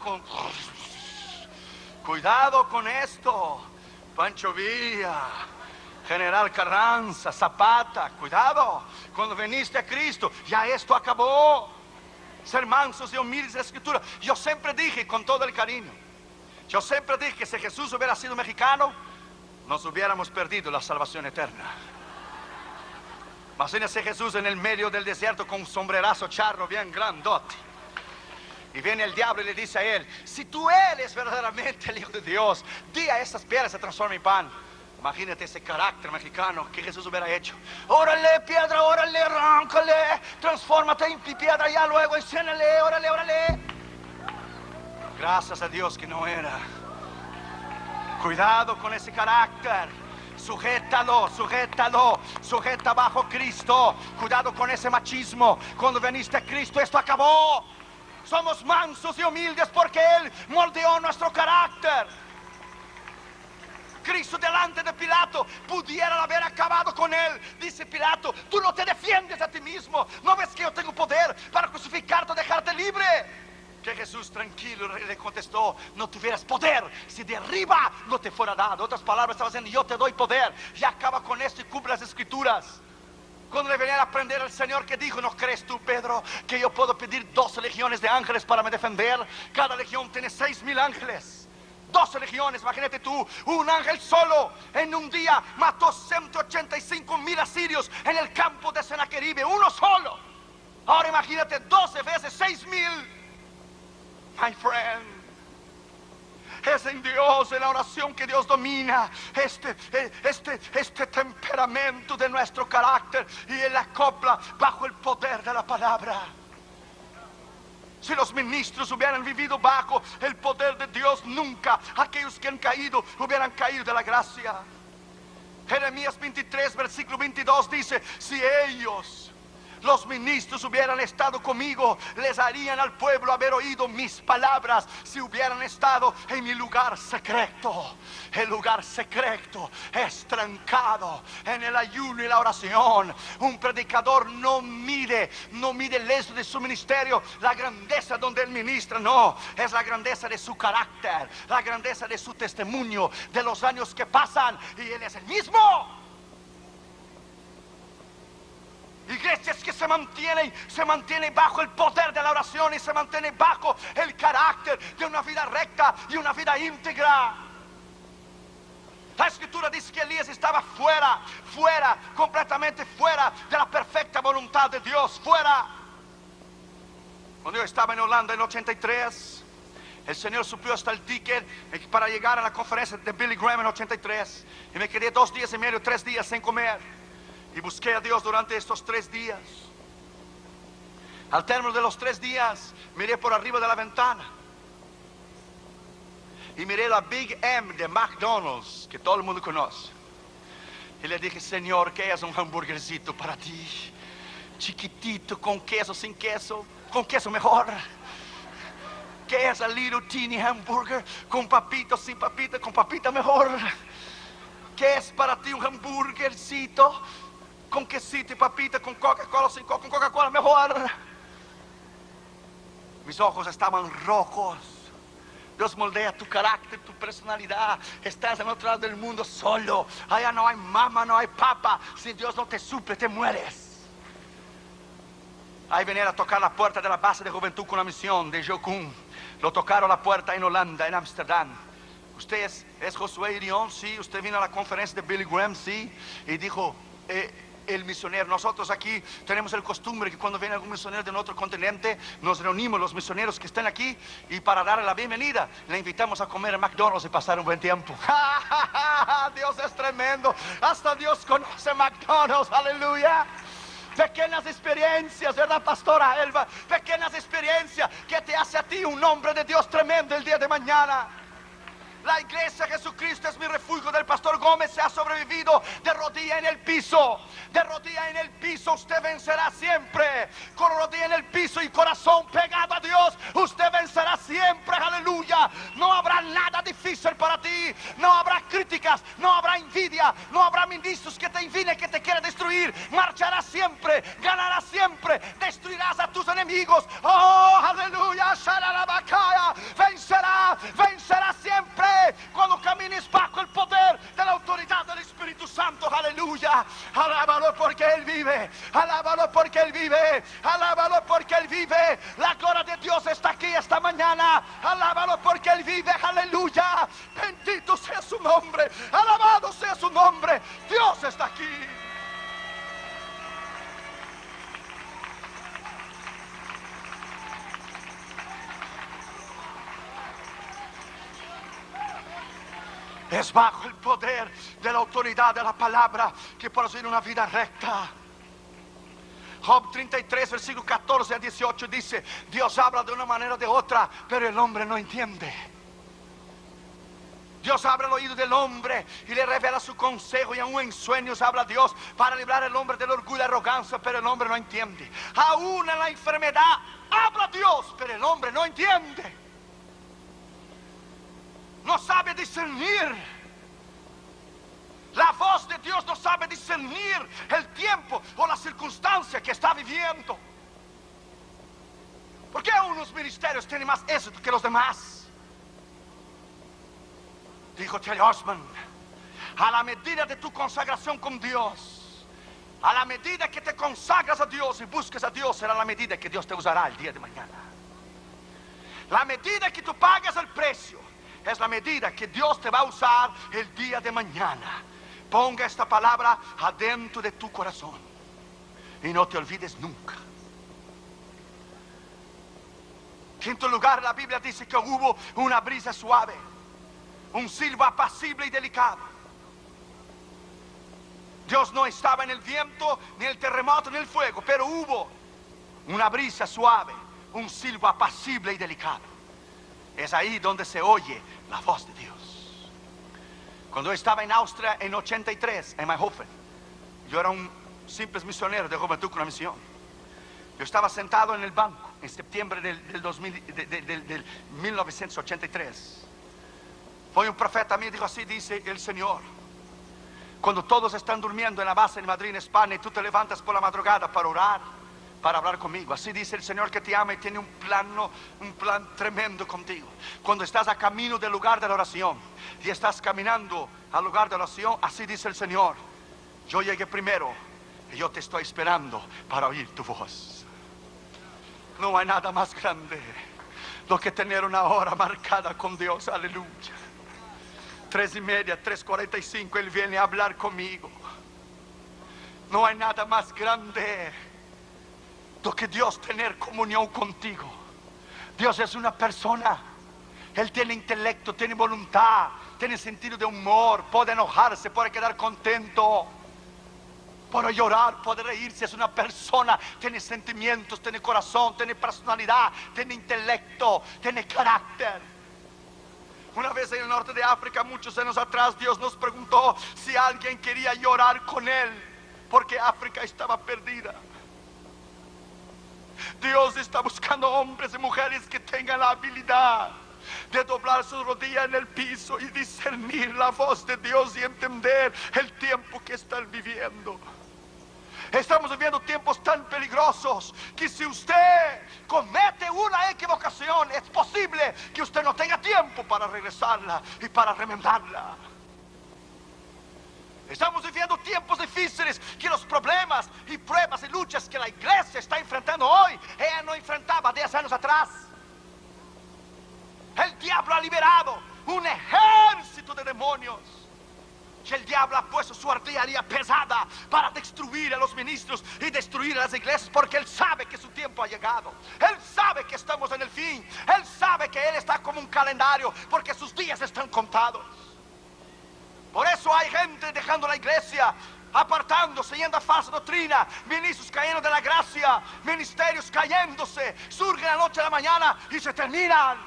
Speaker 1: con esto. Pancho Villa, General Carranza, Zapata, cuidado. Cuando viniste a Cristo, ya esto acabó. Ser mansos y humildes de Escritura. Yo siempre dije con todo el cariño, yo siempre dije que si Jesús hubiera sido mexicano, nos hubiéramos perdido la salvación eterna. Imagínese Jesús en el medio del desierto con un sombrerazo charro bien grandote. Y viene el diablo y le dice a él: si tú eres verdaderamente el Hijo de Dios, di a estas piedras se transformen en pan. Imagínate ese carácter mexicano que Jesús hubiera hecho. Órale piedra, órale, arráncale, transfórmate en piedra ya luego, enciéndele, órale. Gracias a Dios que no era. Cuidado con ese carácter. Sujeta bajo Cristo. Cuidado con ese machismo. Cuando viniste a Cristo, esto acabó. Somos mansos y humildes porque Él moldeó nuestro carácter. Cristo delante de Pilato pudiera haber acabado con él. Dice Pilato: tú no te defiendes a ti mismo. ¿No ves que yo tengo poder para crucificarte o dejarte libre? Que Jesús tranquilo le contestó: no tuvieras poder si de arriba no te fuera dado. Otras palabras, estaba diciendo: yo te doy poder. Y acaba con esto y cumple las Escrituras. Cuando le venía a aprender al Señor, que dijo: ¿no crees tú, Pedro, que yo puedo pedir 12 legiones de ángeles para me defender? Cada legión tiene 6,000 ángeles. 12 legiones, imagínate tú, un ángel solo en un día mató 185,000 asirios en el campo de Sennacherib, uno solo. Ahora imagínate 12 veces 6,000. My friend, es en Dios, en la oración, que Dios domina este temperamento de nuestro carácter y Él acopla bajo el poder de la palabra. Si los ministros hubieran vivido bajo el poder de Dios, nunca aquellos que han caído hubieran caído de la gracia. Jeremías 23, versículo 22 dice: si ellos, los ministros, hubieran estado conmigo, les harían al pueblo haber oído mis palabras. Si hubieran estado en mi lugar secreto. El lugar secreto es trancado en el ayuno y la oración. Un predicador no mide el éxito de su ministerio, la grandeza donde él ministra. No, es la grandeza de su carácter, la grandeza de su testimonio, de los años que pasan, y él es el mismo. Iglesias que se mantienen bajo el poder de la oración y se mantienen bajo el carácter de una vida recta y una vida íntegra. La Escritura dice que Elías estaba fuera, completamente fuera de la perfecta voluntad de Dios, fuera. Cuando yo estaba en Holanda en 83, el Señor suplió hasta el ticket para llegar a la conferencia de Billy Graham en 83, y me quedé 2 días y medio, 3 días sin comer. Y busqué a Dios durante estos 3 días. Al término de los 3 días, miré por arriba de la ventana y miré la Big M de McDonald's, que todo el mundo conoce. Y le dije: Señor, ¿qué es un hamburguercito para ti? Chiquitito, con queso, sin queso, con queso mejor. ¿Qué es el little teeny hamburger? Con papito, sin papita, con papita mejor. ¿Qué es para ti un hamburguercito? Con quesito y papita, con Coca-Cola, sin con Coca-Cola mejor. Mis ojos estaban rojos. Dios moldea tu carácter, tu personalidad. Estás en otro lado del mundo solo. Allá no hay mamá, no hay papá. Si Dios no te suple, te mueres. Ahí venían a tocar la puerta de la base de juventud con la misión de Jocum. Lo tocaron la puerta en Holanda, en Ámsterdam. Usted es Josué Irión, sí. Usted vino a la conferencia de Billy Graham, sí. Y dijo: el misionero, nosotros aquí tenemos el costumbre que cuando viene algún misionero de otro continente, nos reunimos los misioneros que están aquí, y para darle la bienvenida le invitamos a comer en McDonald's y pasar un buen tiempo. Dios es tremendo. Hasta Dios conoce McDonald's. Aleluya. Pequeñas experiencias, ¿verdad, pastora Elba? Pequeñas experiencias que te hace a ti un hombre de Dios tremendo el día de mañana. La iglesia Jesucristo es mi refugio del pastor Gómez se ha sobrevivido de rodilla en el piso. De rodilla en el piso usted vencerá siempre. Con rodilla en el piso y corazón pegado a Dios, usted vencerá siempre. Aleluya. No habrá nada difícil para ti. No habrá críticas, no habrá envidia, no habrá ministros que te envidien, que te quieran destruir. Marcharás siempre, ganarás siempre, destruirás a tus enemigos. Oh, aleluya. Vencerá, vencerá siempre cuando camines bajo el poder de la autoridad del Espíritu Santo. Aleluya. Alábalo porque Él vive. Alábalo porque Él vive. Alábalo porque Él vive. La gloria de Dios está aquí esta mañana. Alábalo porque Él vive. Aleluya. Bendito sea su nombre. Alabado sea su nombre. Dios está aquí. Es bajo el poder de la autoridad de la palabra que podemos vivir una vida recta. Job 33, versículo 14 a 18 dice: Dios habla de una manera o de otra, pero el hombre no entiende. Dios abre el oído del hombre y le revela su consejo, y aún en sueños habla Dios para librar al hombre del orgullo y la arrogancia, pero el hombre no entiende. Aún en la enfermedad habla Dios, pero el hombre no entiende. No sabe discernir. La voz de Dios no sabe discernir el tiempo o la circunstancia que está viviendo. ¿Por qué unos ministerios tienen más éxito que los demás? Dijo Terry Osman: a la medida de tu consagración con Dios, a la medida que te consagras a Dios y busques a Dios, será la medida que Dios te usará el día de mañana. La medida que tú pagas el precio es la medida que Dios te va a usar el día de mañana. Ponga esta palabra adentro de tu corazón y no te olvides nunca. Quinto lugar, la Biblia dice que hubo una brisa suave, un silbo apacible y delicado. Dios no estaba en el viento, ni el terremoto, ni el fuego, pero hubo una brisa suave, un silbo apacible y delicado. Es ahí donde se oye la voz de Dios. Cuando yo estaba en Austria en 83, en Mayhofen, yo era un simple misionero de juventud con una misión. Yo estaba sentado en el banco en septiembre del 1983. Fue un profeta a mí y dijo: así dice el Señor: cuando todos están durmiendo en la base en Madrid, en España, y tú te levantas por la madrugada para orar, para hablar conmigo, así dice el Señor que te ama y tiene un plan tremendo contigo. Cuando estás a camino del lugar de la oración y estás caminando al lugar de la oración, así dice el Señor: yo llegué primero y yo te estoy esperando para oír tu voz. No hay nada más grande do que tener una hora marcada con Dios. Aleluya. 3:30, 3:45 Él viene a hablar conmigo. No hay nada más grande do que Dios tener comunión contigo. Dios es una persona. Él tiene intelecto, tiene voluntad, tiene sentido de humor, puede enojarse, puede quedar contento, puede llorar, puede reírse. Es una persona, tiene sentimientos, tiene corazón, tiene personalidad, tiene intelecto, tiene carácter. Una vez en el norte de África, muchos años atrás, Dios nos preguntó si alguien quería llorar con Él, porque África estaba perdida. Dios está buscando hombres y mujeres que tengan la habilidad de doblar sus rodillas en el piso y discernir la voz de Dios y entender el tiempo que están viviendo. Estamos viviendo tiempos tan peligrosos que si usted comete una equivocación, es posible que usted no tenga tiempo para regresarla y para remendarla. Estamos viviendo tiempos difíciles, que los problemas y pruebas y luchas que la iglesia está enfrentando hoy, ella no enfrentaba 10 años atrás. El diablo ha liberado un ejército de demonios. Y el diablo ha puesto su artillería pesada para destruir a los ministros y destruir a las iglesias, porque él sabe que su tiempo ha llegado. Él sabe que estamos en el fin. Él sabe que él está como un calendario, porque sus días están contados. Por eso hay gente dejando la iglesia, apartándose, yendo a falsa doctrina, ministros cayendo de la gracia, ministerios cayéndose, surgen a la noche a la mañana y se terminan.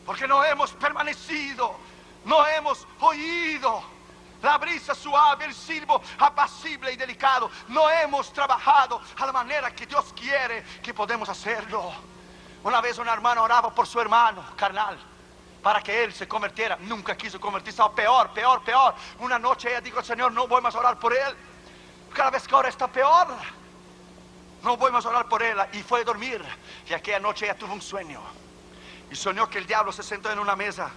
Speaker 1: Porque no hemos permanecido, no hemos oído la brisa suave, el silbo apacible y delicado. No hemos trabajado a la manera que Dios quiere que podemos hacerlo. Una vez un hermano oraba por su hermano carnal para que él se convirtiera. Nunca quiso convertirse. Peor. Una noche ella dijo: Señor, no voy más a orar por él. Cada vez que ora está peor. No voy más a orar por él. Y fue a dormir. Y aquella noche ella tuvo un sueño. Y soñó que el diablo se sentó en una mesa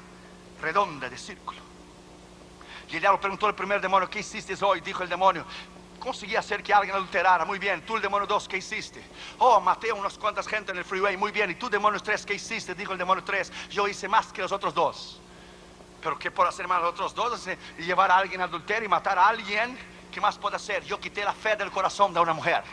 Speaker 1: redonda de círculo. Y el diablo preguntó al primer demonio: ¿qué hiciste hoy? Dijo el demonio: conseguí hacer que alguien adulterara. Muy bien. Tú, el demonio 2, ¿qué hiciste? Oh, maté a unas cuantas gente en el freeway. Muy bien. Y tú, demonio 3, ¿qué hiciste? Dijo el demonio 3: yo hice más que los otros dos. Pero ¿qué por hacer más los otros dos? Y llevar a alguien a adulterio y matar a alguien. ¿Qué más puedo hacer? Yo quité la fe del corazón de una mujer.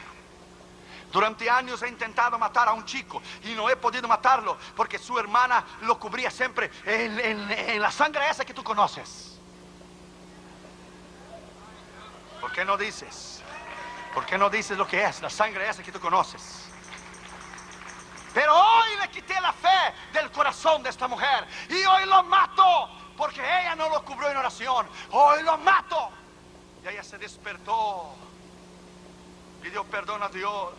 Speaker 1: Durante años he intentado matar a un chico y no he podido matarlo porque su hermana lo cubría siempre en la sangre esa que tú conoces. ¿Por qué no dices? ¿Por qué no dices lo que es la sangre esa que tú conoces? Pero hoy le quité la fe del corazón de esta mujer y hoy lo mato porque ella no lo cubrió en oración. Hoy lo mato. Y ella se despertó, pidió perdón a Dios,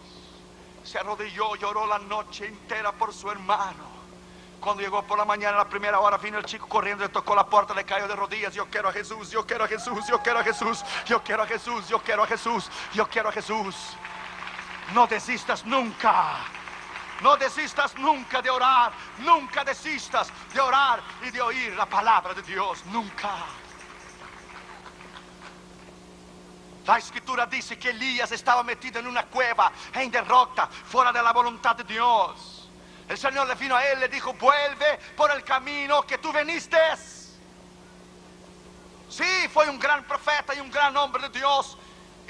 Speaker 1: se arrodilló, lloró la noche entera por su hermano. Cuando llegó por la mañana, a la primera hora, vino el chico corriendo, le tocó la puerta, le cayó de rodillas: yo quiero a Jesús, yo quiero a Jesús, yo quiero a Jesús, yo quiero a Jesús, yo quiero a Jesús, yo quiero a Jesús. No desistas nunca. No desistas nunca de orar. Nunca desistas de orar y de oír la palabra de Dios. Nunca. La escritura dice que Elías estaba metido en una cueva, en derrota, fuera de la voluntad de Dios. El Señor le vino a él, le dijo: vuelve por el camino que tú veniste. Sí, fue un gran profeta y un gran hombre de Dios.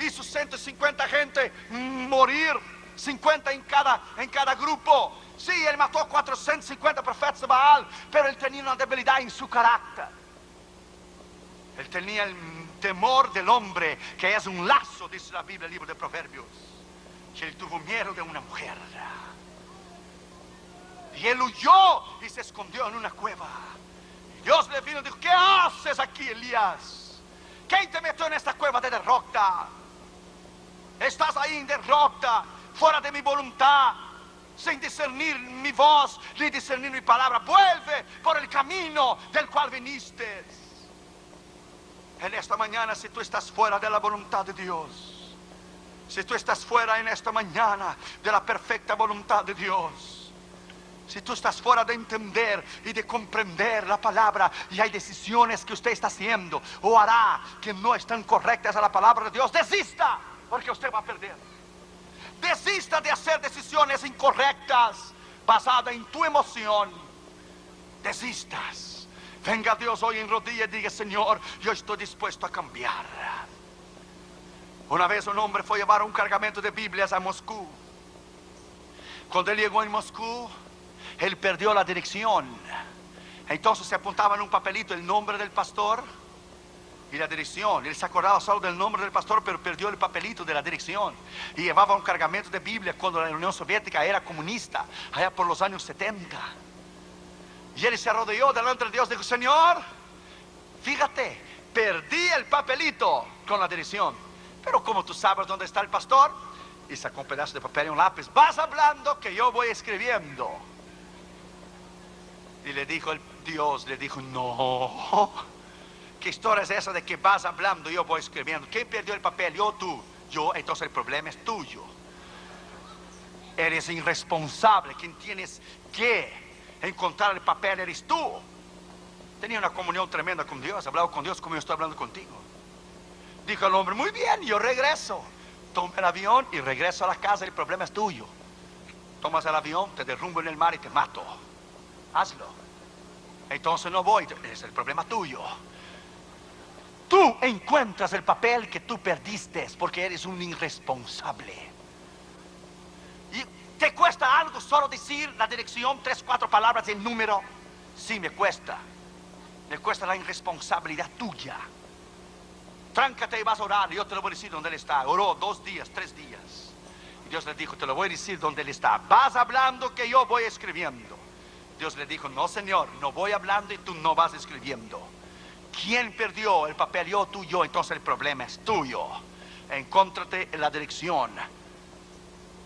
Speaker 1: Hizo 150 gente morir, 50 en cada grupo. Sí, él mató 450 profetas de Baal, pero él tenía una debilidad en su carácter. Él tenía el temor del hombre, que es un lazo, dice la Biblia, el libro de Proverbios. Que él tuvo miedo de una mujer. Y él huyó y se escondió en una cueva. Y Dios le vino y dijo: ¿qué haces aquí, Elías? ¿Quién te metió en esta cueva de derrota? Estás ahí en derrota, fuera de mi voluntad, sin discernir mi voz, ni discernir mi palabra. Vuelve por el camino del cual viniste. En esta mañana, si tú estás fuera de la voluntad de Dios, si tú estás fuera en esta mañana de la perfecta voluntad de Dios, si tú estás fuera de entender y de comprender la palabra, y hay decisiones que usted está haciendo o hará que no están correctas a la palabra de Dios, desista, porque usted va a perder. Desista de hacer decisiones incorrectas basadas en tu emoción. Desistas. Venga Dios hoy en rodillas y diga: Señor, yo estoy dispuesto a cambiar. Una vez un hombre fue a llevar un cargamento de Biblias a Moscú. Cuando él llegó en Moscú, él perdió la dirección. Entonces se apuntaba en un papelito el nombre del pastor y la dirección. Él se acordaba solo del nombre del pastor, pero perdió el papelito de la dirección. Y llevaba un cargamento de Biblia cuando la Unión Soviética era comunista, allá por los años 70. Y él se arrodilló delante de Dios y dijo: Señor, fíjate, perdí el papelito con la dirección, pero como tú sabes dónde está el pastor, y sacó un pedazo de papel y un lápiz: vas hablando que yo voy escribiendo. Y le dijo Dios, le dijo: no, ¿qué historia es esa de que vas hablando y yo voy escribiendo? ¿Quién perdió el papel? Yo, tú. Yo, entonces el problema es tuyo. Eres irresponsable. Quien tienes que encontrar el papel eres tú. Tenía una comunión tremenda con Dios, hablaba con Dios como yo estoy hablando contigo. Dijo el hombre: muy bien, yo regreso. Toma el avión y regreso a la casa, el problema es tuyo. Tomas el avión, te derrumbo en el mar y te mato. Hazlo. Entonces no voy, es el problema tuyo. Tú encuentras el papel que tú perdiste porque eres un irresponsable. Y te cuesta algo solo decir la dirección, 3, 4 palabras, el número. Sí, me cuesta. Me cuesta la irresponsabilidad tuya. Tráncate y vas a orar, y yo te lo voy a decir dónde él está. Oró 2 días, 3 días. Y Dios le dijo: te lo voy a decir dónde él está. Vas hablando que yo voy escribiendo. Dios le dijo, no Señor, no voy hablando y tú no vas escribiendo. ¿Quién perdió el papel? Yo, tú, yo. Entonces el problema es tuyo. Encóntrate en la dirección.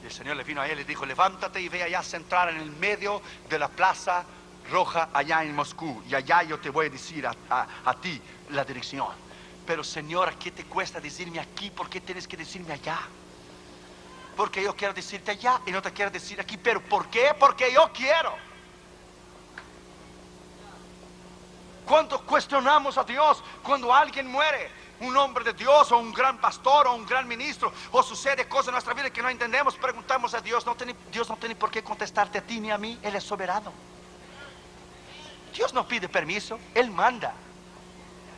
Speaker 1: Y el Señor le vino a él y dijo, levántate y ve allá a centrar en el medio de la Plaza Roja allá en Moscú. Y allá yo te voy a decir a ti la dirección. Pero Señor, ¿qué te cuesta decirme aquí? ¿Por qué tienes que decirme allá? Porque yo quiero decirte allá y no te quiero decir aquí. ¿Pero por qué? Porque yo quiero. Cuando cuestionamos a Dios, cuando alguien muere, un hombre de Dios o un gran pastor o un gran ministro, o sucede cosas en nuestra vida que no entendemos, preguntamos a Dios. Dios no tiene por qué contestarte a ti ni a mí. Él es soberano. Dios no pide permiso, Él manda.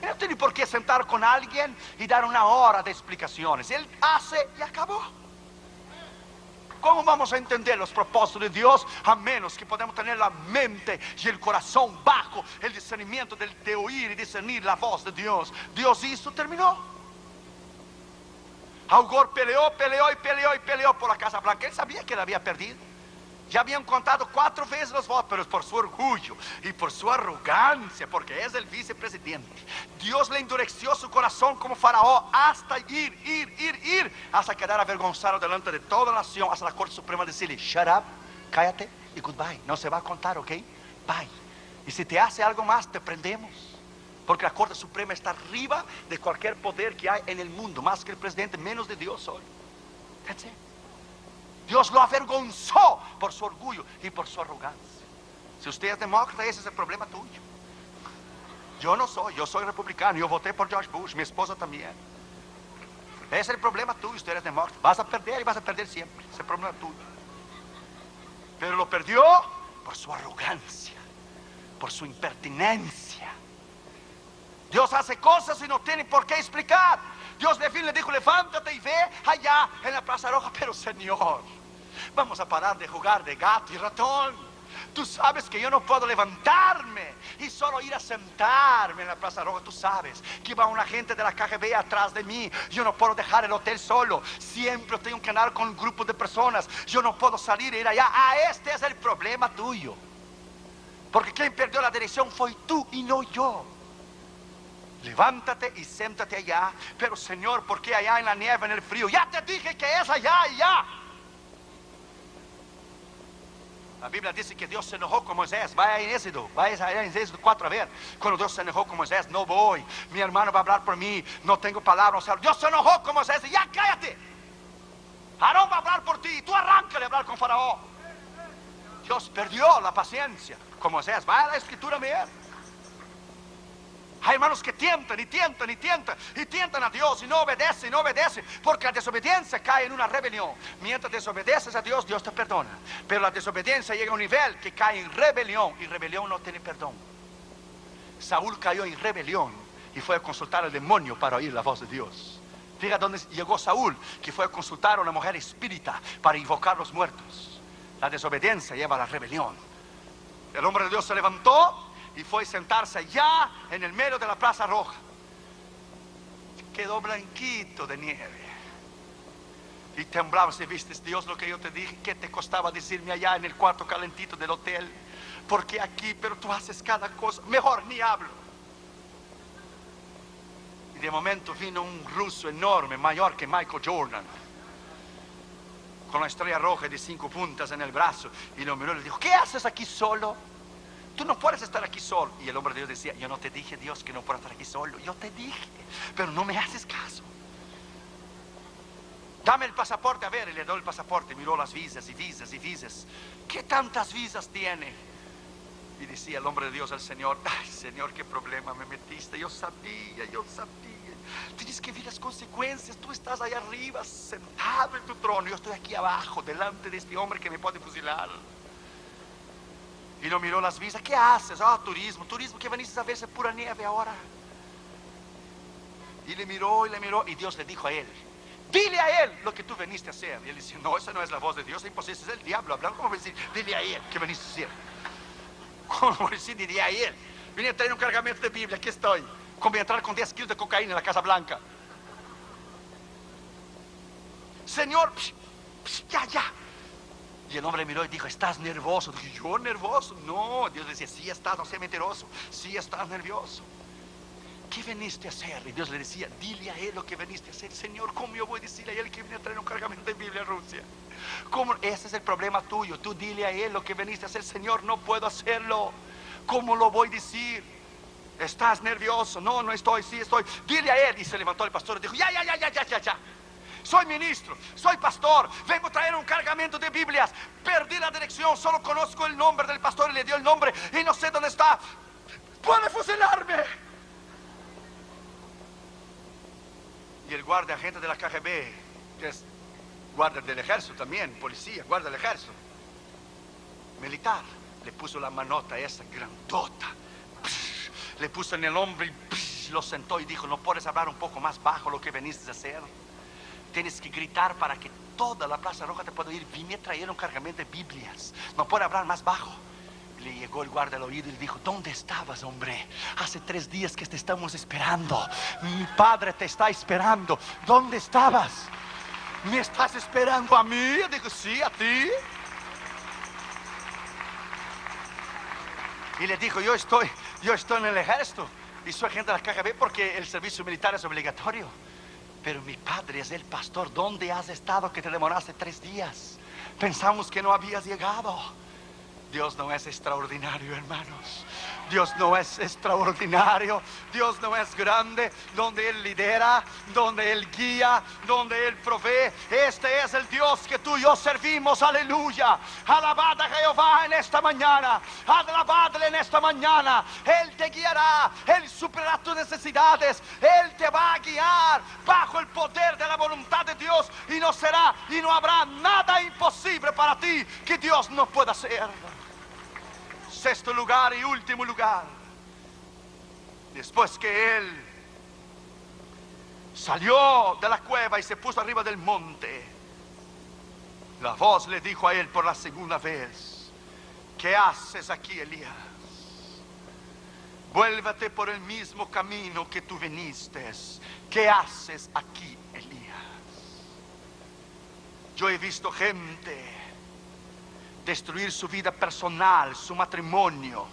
Speaker 1: Él no tiene por qué sentar con alguien y dar una hora de explicaciones. Él hace y acabó. ¿Cómo vamos a entender los propósitos de Dios a menos que podamos tener la mente y el corazón bajo el discernimiento de oír y discernir la voz de Dios? Dios hizo, terminó. Al Gore peleó por la Casa Blanca. Él sabía que la había perdido. Ya habían contado 4 veces los votos, pero es por su orgullo y por su arrogancia, porque es el vicepresidente. Dios le endureció su corazón como faraón hasta ir, hasta quedar avergonzado delante de toda la nación, hasta la Corte Suprema decirle, shut up, cállate y goodbye. No se va a contar, ¿ok? Bye. Y si te hace algo más, te prendemos. Porque la Corte Suprema está arriba de cualquier poder que hay en el mundo, más que el presidente, menos de Dios solo. That's it. Dios lo avergonzó por su orgullo y por su arrogancia. Si usted es demócrata, ese es el problema tuyo. Yo no soy, yo soy republicano. Yo voté por George Bush, mi esposa también. Ese es el problema tuyo, usted es demócrata. Vas a perder y vas a perder siempre. Ese es el problema tuyo. Pero lo perdió por su arrogancia, por su impertinencia. Dios hace cosas y no tiene por qué explicar. Dios le dijo, levántate y ve allá en la Plaza Roja. Pero Señor, vamos a parar de jugar de gato y ratón. Tú sabes que yo no puedo levantarme y solo ir a sentarme en la Plaza Roja. Tú sabes que va una gente de la KGB atrás de mí. Yo no puedo dejar el hotel solo. Siempre tengo que andar con un grupo de personas. Yo no puedo salir e ir allá. Este es el problema tuyo. Porque quien perdió la dirección fue tú y no yo. Levántate y siéntate allá. Pero Señor, ¿por qué allá en la nieve, en el frío? Ya te dije que es allá y ya. La Biblia dice que Dios se enojó con Moisés. Vaya en Éxodo, vaya allá en Éxodo 4 a ver. Cuando Dios se enojó con Moisés, no voy. Mi hermano va a hablar por mí. No tengo palabras. Dios se enojó con Moisés. Ya cállate. Aarón va a hablar por ti. Tú arráncale a hablar con Faraón. Dios perdió la paciencia con Moisés. Vaya a la escritura a ver. Hay hermanos que tientan a Dios y no obedecen, porque la desobediencia cae en una rebelión. Mientras desobedeces a Dios, Dios te perdona. Pero la desobediencia llega a un nivel que cae en rebelión, y rebelión no tiene perdón. Saúl cayó en rebelión y fue a consultar al demonio para oír la voz de Dios. Fíjate dónde llegó Saúl, que fue a consultar a una mujer espírita para invocar los muertos. La desobediencia lleva a la rebelión. El hombre de Dios se levantó y fue a sentarse allá en el medio de la Plaza Roja. Quedó blanquito de nieve. Y temblaba. Si viste, Dios, lo que yo te dije, ¿qué te costaba decirme allá en el cuarto calentito del hotel? Porque aquí, pero tú haces cada cosa. Mejor ni hablo. Y de momento vino un ruso enorme, mayor que Michael Jordan, con la estrella roja de 5 puntas en el brazo. Y lo miró y le dijo, ¿qué haces aquí solo? Tú no puedes estar aquí solo. Y el hombre de Dios decía, yo no te dije, Dios, que no puedo estar aquí solo. Yo te dije, pero no me haces caso. Dame el pasaporte, a ver. Y le doy el pasaporte. Miró las visas y visas. ¿Qué tantas visas tiene? Y decía el hombre de Dios al Señor, ay Señor, qué problema me metiste. Yo sabía. Tienes que ver las consecuencias. Tú estás allá arriba, sentado en tu trono. Yo estoy aquí abajo, delante de este hombre que me puede fusilar. Y no miró las visas. ¿Qué haces? Turismo, que veniste a verse pura nieve ahora. Y le miró. Y Dios le dijo a él, dile a él lo que tú veniste a hacer. Y él dice, no, esa no es la voz de Dios, es imposible, es el diablo hablando. ¿Cómo voy a decir? Dile a él que veniste a hacer. ¿Cómo voy a decir? Dile a él. Vine a traer un cargamento de Biblia, aquí estoy. Como voy a entrar con 10 kilos de cocaína en la Casa Blanca. Señor, ya. Y el hombre miró y dijo, ¿estás nervioso? Dije, ¿yo nervioso? No. Dios decía, sí estás, no seas mentiroso. Sí estás nervioso. ¿Qué veniste a hacer? Y Dios le decía, dile a él lo que veniste a hacer. Señor, ¿cómo yo voy a decirle a él que viene a traer un cargamento de Biblia a Rusia? ¿Cómo? Ese es el problema tuyo. Tú dile a él lo que veniste a hacer. Señor, no puedo hacerlo. ¿Cómo lo voy a decir? ¿Estás nervioso? No, no estoy, sí estoy. Dile a él. Y se levantó el pastor y dijo, ya. Soy ministro, soy pastor, vengo a traer un cargamento de Biblias. Perdí la dirección, solo conozco el nombre del pastor y le dio el nombre y no sé dónde está. ¡Puede fusilarme! Y el guardia agente de la KGB, que es guardia del ejército también, policía, guardia del ejército, militar, le puso la manota esa grandota, le puso en el hombro y lo sentó y dijo, ¿no puedes hablar un poco más bajo lo que veniste a hacer? Tienes que gritar para que toda la Plaza Roja te pueda oír. Vine a traer un cargamento de Biblias. No puede hablar más bajo. Le llegó el guardia al oído y le dijo, ¿dónde estabas, hombre? Hace 3 días que te estamos esperando. Mi padre te está esperando. ¿Dónde estabas? ¿Me estás esperando a mí? Yo digo, sí, a ti. Y le dijo, yo estoy en el ejército y soy agente de la KGB porque el servicio militar es obligatorio. Pero mi padre es el pastor. ¿Dónde has estado que te demoraste 3 días? Pensamos que no habías llegado. Dios no es extraordinario, hermanos. Dios no es extraordinario. Dios no es grande. Donde Él lidera, donde Él guía, donde Él provee. Este es el Dios que tú y yo servimos. Aleluya. Alabad a Jehová en esta mañana. Alabadle en esta mañana. Él te guiará. Él superará tus necesidades. Él te va a guiar bajo el poder de la voluntad de Dios. Y no será y no habrá nada imposible para ti que Dios no pueda hacer. Sexto lugar y último lugar, después que él salió de la cueva y se puso arriba del monte, la voz le dijo a él por la segunda vez, ¿qué haces aquí, Elías? Vuélvete por el mismo camino que tú viniste. ¿Qué haces aquí, Elías? Yo he visto gente destruir su vida personal, su matrimonio,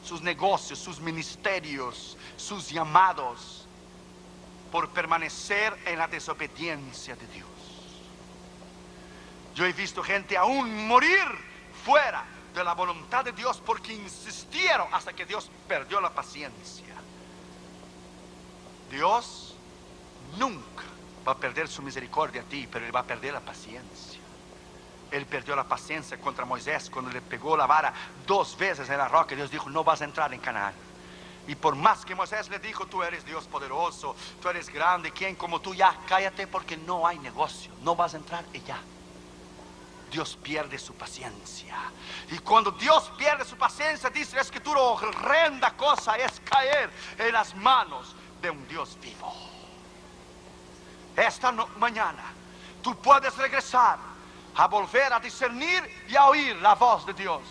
Speaker 1: sus negocios, sus ministerios, sus llamados, por permanecer en la desobediencia de Dios. Yo he visto gente aún morir fuera de la voluntad de Dios porque insistieron hasta que Dios perdió la paciencia. Dios nunca va a perder su misericordia a ti, pero Él va a perder la paciencia. Él perdió la paciencia contra Moisés cuando le pegó la vara 2 veces en la roca. Dios dijo, no vas a entrar en Canaán. Y por más que Moisés le dijo, tú eres Dios poderoso, tú eres grande, ¿quién como tú? Ya, cállate porque no hay negocio, no vas a entrar y ya. Dios pierde su paciencia. Y cuando Dios pierde su paciencia, dice la Escritura, horrenda cosa es caer en las manos de un Dios vivo. Esta mañana tú puedes regresar a volver a discernir y a oír la voz de Dios.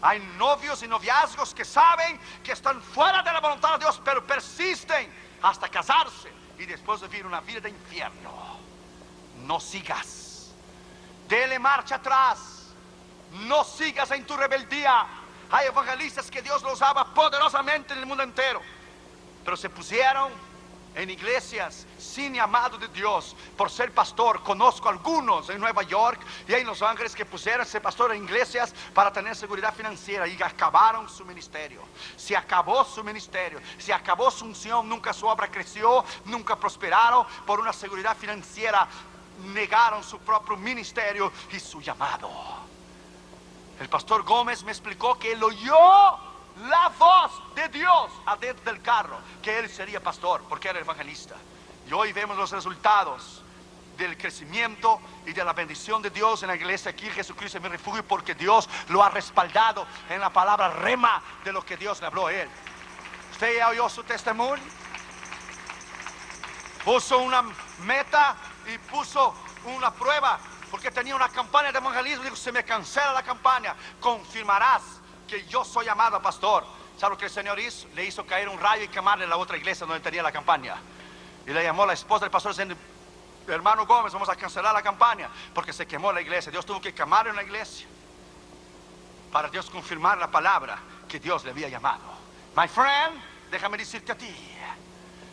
Speaker 1: Hay novios y noviazgos que saben que están fuera de la voluntad de Dios, pero persisten hasta casarse y después vivir una vida de infierno. No sigas, dele marcha atrás, no sigas en tu rebeldía. Hay evangelistas que Dios los usaba poderosamente en el mundo entero, pero se pusieron en iglesias sin llamado de Dios por ser pastor. Conozco algunos en Nueva York y en Los Ángeles que pusieron ser pastor en iglesias para tener seguridad financiera y acabaron su ministerio. Se acabó su ministerio, se acabó su unción, nunca su obra creció, nunca prosperaron. Por una seguridad financiera negaron su propio ministerio y su llamado. El pastor Gómez me explicó que él oyó la voz de Dios adentro del carro, que él sería pastor porque era evangelista. Y hoy vemos los resultados del crecimiento y de la bendición de Dios en la iglesia aquí. Jesucristo es mi refugio porque Dios lo ha respaldado en la palabra rema de lo que Dios le habló a él. ¿Usted ya oyó su testimonio? Puso una meta y puso una prueba porque tenía una campaña de evangelismo. Dijo, se me cancela la campaña, confirmarás que yo soy llamado a pastor. ¿Sabe lo que el Señor hizo? Le hizo caer un rayo y quemarle la otra iglesia donde tenía la campaña. Y le llamó a la esposa del pastor diciendo, hermano Gómez, vamos a cancelar la campaña porque se quemó la iglesia. Dios tuvo que quemar en la iglesia para Dios confirmar la palabra que Dios le había llamado. My friend, déjame decirte a ti,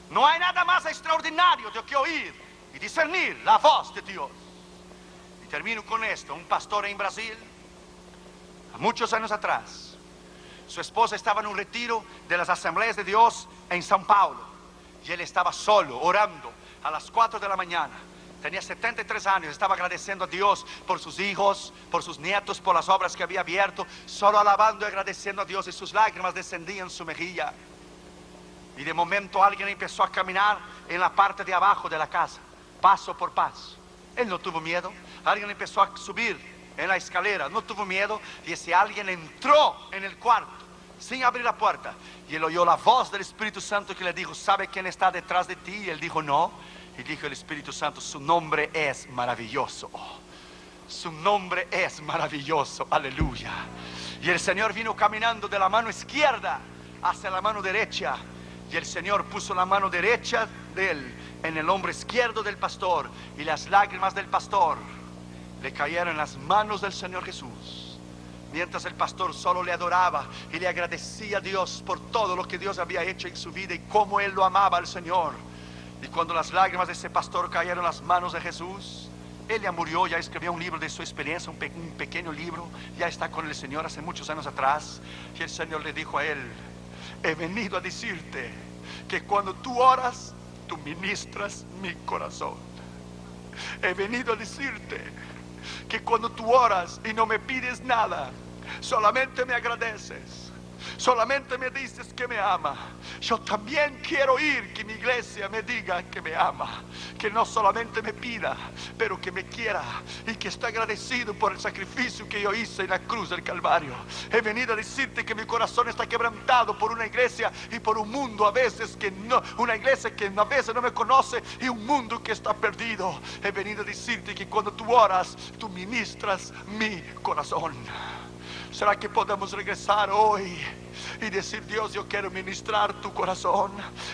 Speaker 1: no hay nada más extraordinario de que oír y discernir la voz de Dios. Y termino con esto. Un pastor en Brasil, muchos años atrás, su esposa estaba en un retiro de las Asambleas de Dios en São Paulo, y él estaba solo, orando a las 4 de la mañana. Tenía 73 años, estaba agradeciendo a Dios por sus hijos, por sus nietos, por las obras que había abierto, solo alabando y agradeciendo a Dios, y sus lágrimas descendían en su mejilla. Y de momento alguien empezó a caminar en la parte de abajo de la casa, paso por paso. Él no tuvo miedo. Alguien empezó a subir en la escalera, no tuvo miedo, y ese alguien entró en el cuarto sin abrir la puerta, y él oyó la voz del Espíritu Santo que le dijo: ¿sabe quién está detrás de ti? Y él dijo: no. Y dijo el Espíritu Santo: su nombre es maravilloso. Su nombre es maravilloso. Aleluya. Y el Señor vino caminando de la mano izquierda hacia la mano derecha, y el Señor puso la mano derecha de él en el hombro izquierdo del pastor, y las lágrimas del pastor le cayeron en las manos del Señor Jesús, mientras el pastor solo le adoraba y le agradecía a Dios por todo lo que Dios había hecho en su vida y cómo él lo amaba al Señor. Y cuando las lágrimas de ese pastor cayeron en las manos de Jesús, él ya murió, ya escribió un libro de su experiencia, un pequeño libro, ya está con el Señor hace muchos años atrás. Y el Señor le dijo a él: he venido a decirte que cuando tú oras, tú ministras mi corazón. He venido a decirte que cuando tú oras y no me pides nada, solamente me agradeces, solamente me dices que me ama. Yo también quiero oír que mi iglesia me diga que me ama, que no solamente me pida, pero que me quiera, y que está agradecido por el sacrificio que yo hice en la cruz del Calvario. He venido a decirte que mi corazón está quebrantado por una iglesia y por un mundo a veces que no, una iglesia que a veces no me conoce, y un mundo que está perdido. He venido a decirte que cuando tú oras, tú ministras mi corazón. ¿Será que podemos regresar hoy y decir: Dios, yo quiero ministrar tu corazón?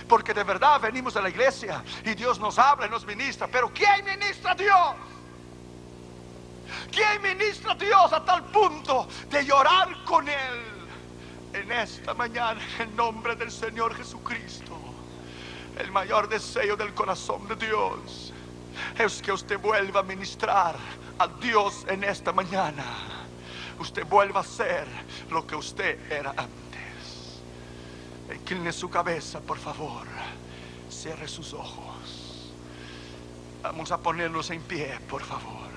Speaker 1: Porque de verdad venimos a la iglesia y Dios nos habla y nos ministra, pero ¿quién ministra a Dios? ¿Quién ministra a Dios a tal punto de llorar con Él en esta mañana? En el nombre del Señor Jesucristo, el mayor deseo del corazón de Dios es que usted vuelva a ministrar a Dios en esta mañana. Usted vuelva a ser lo que usted era antes. Incline su cabeza, por favor. Cierre sus ojos. Vamos a ponernos en pie, por favor.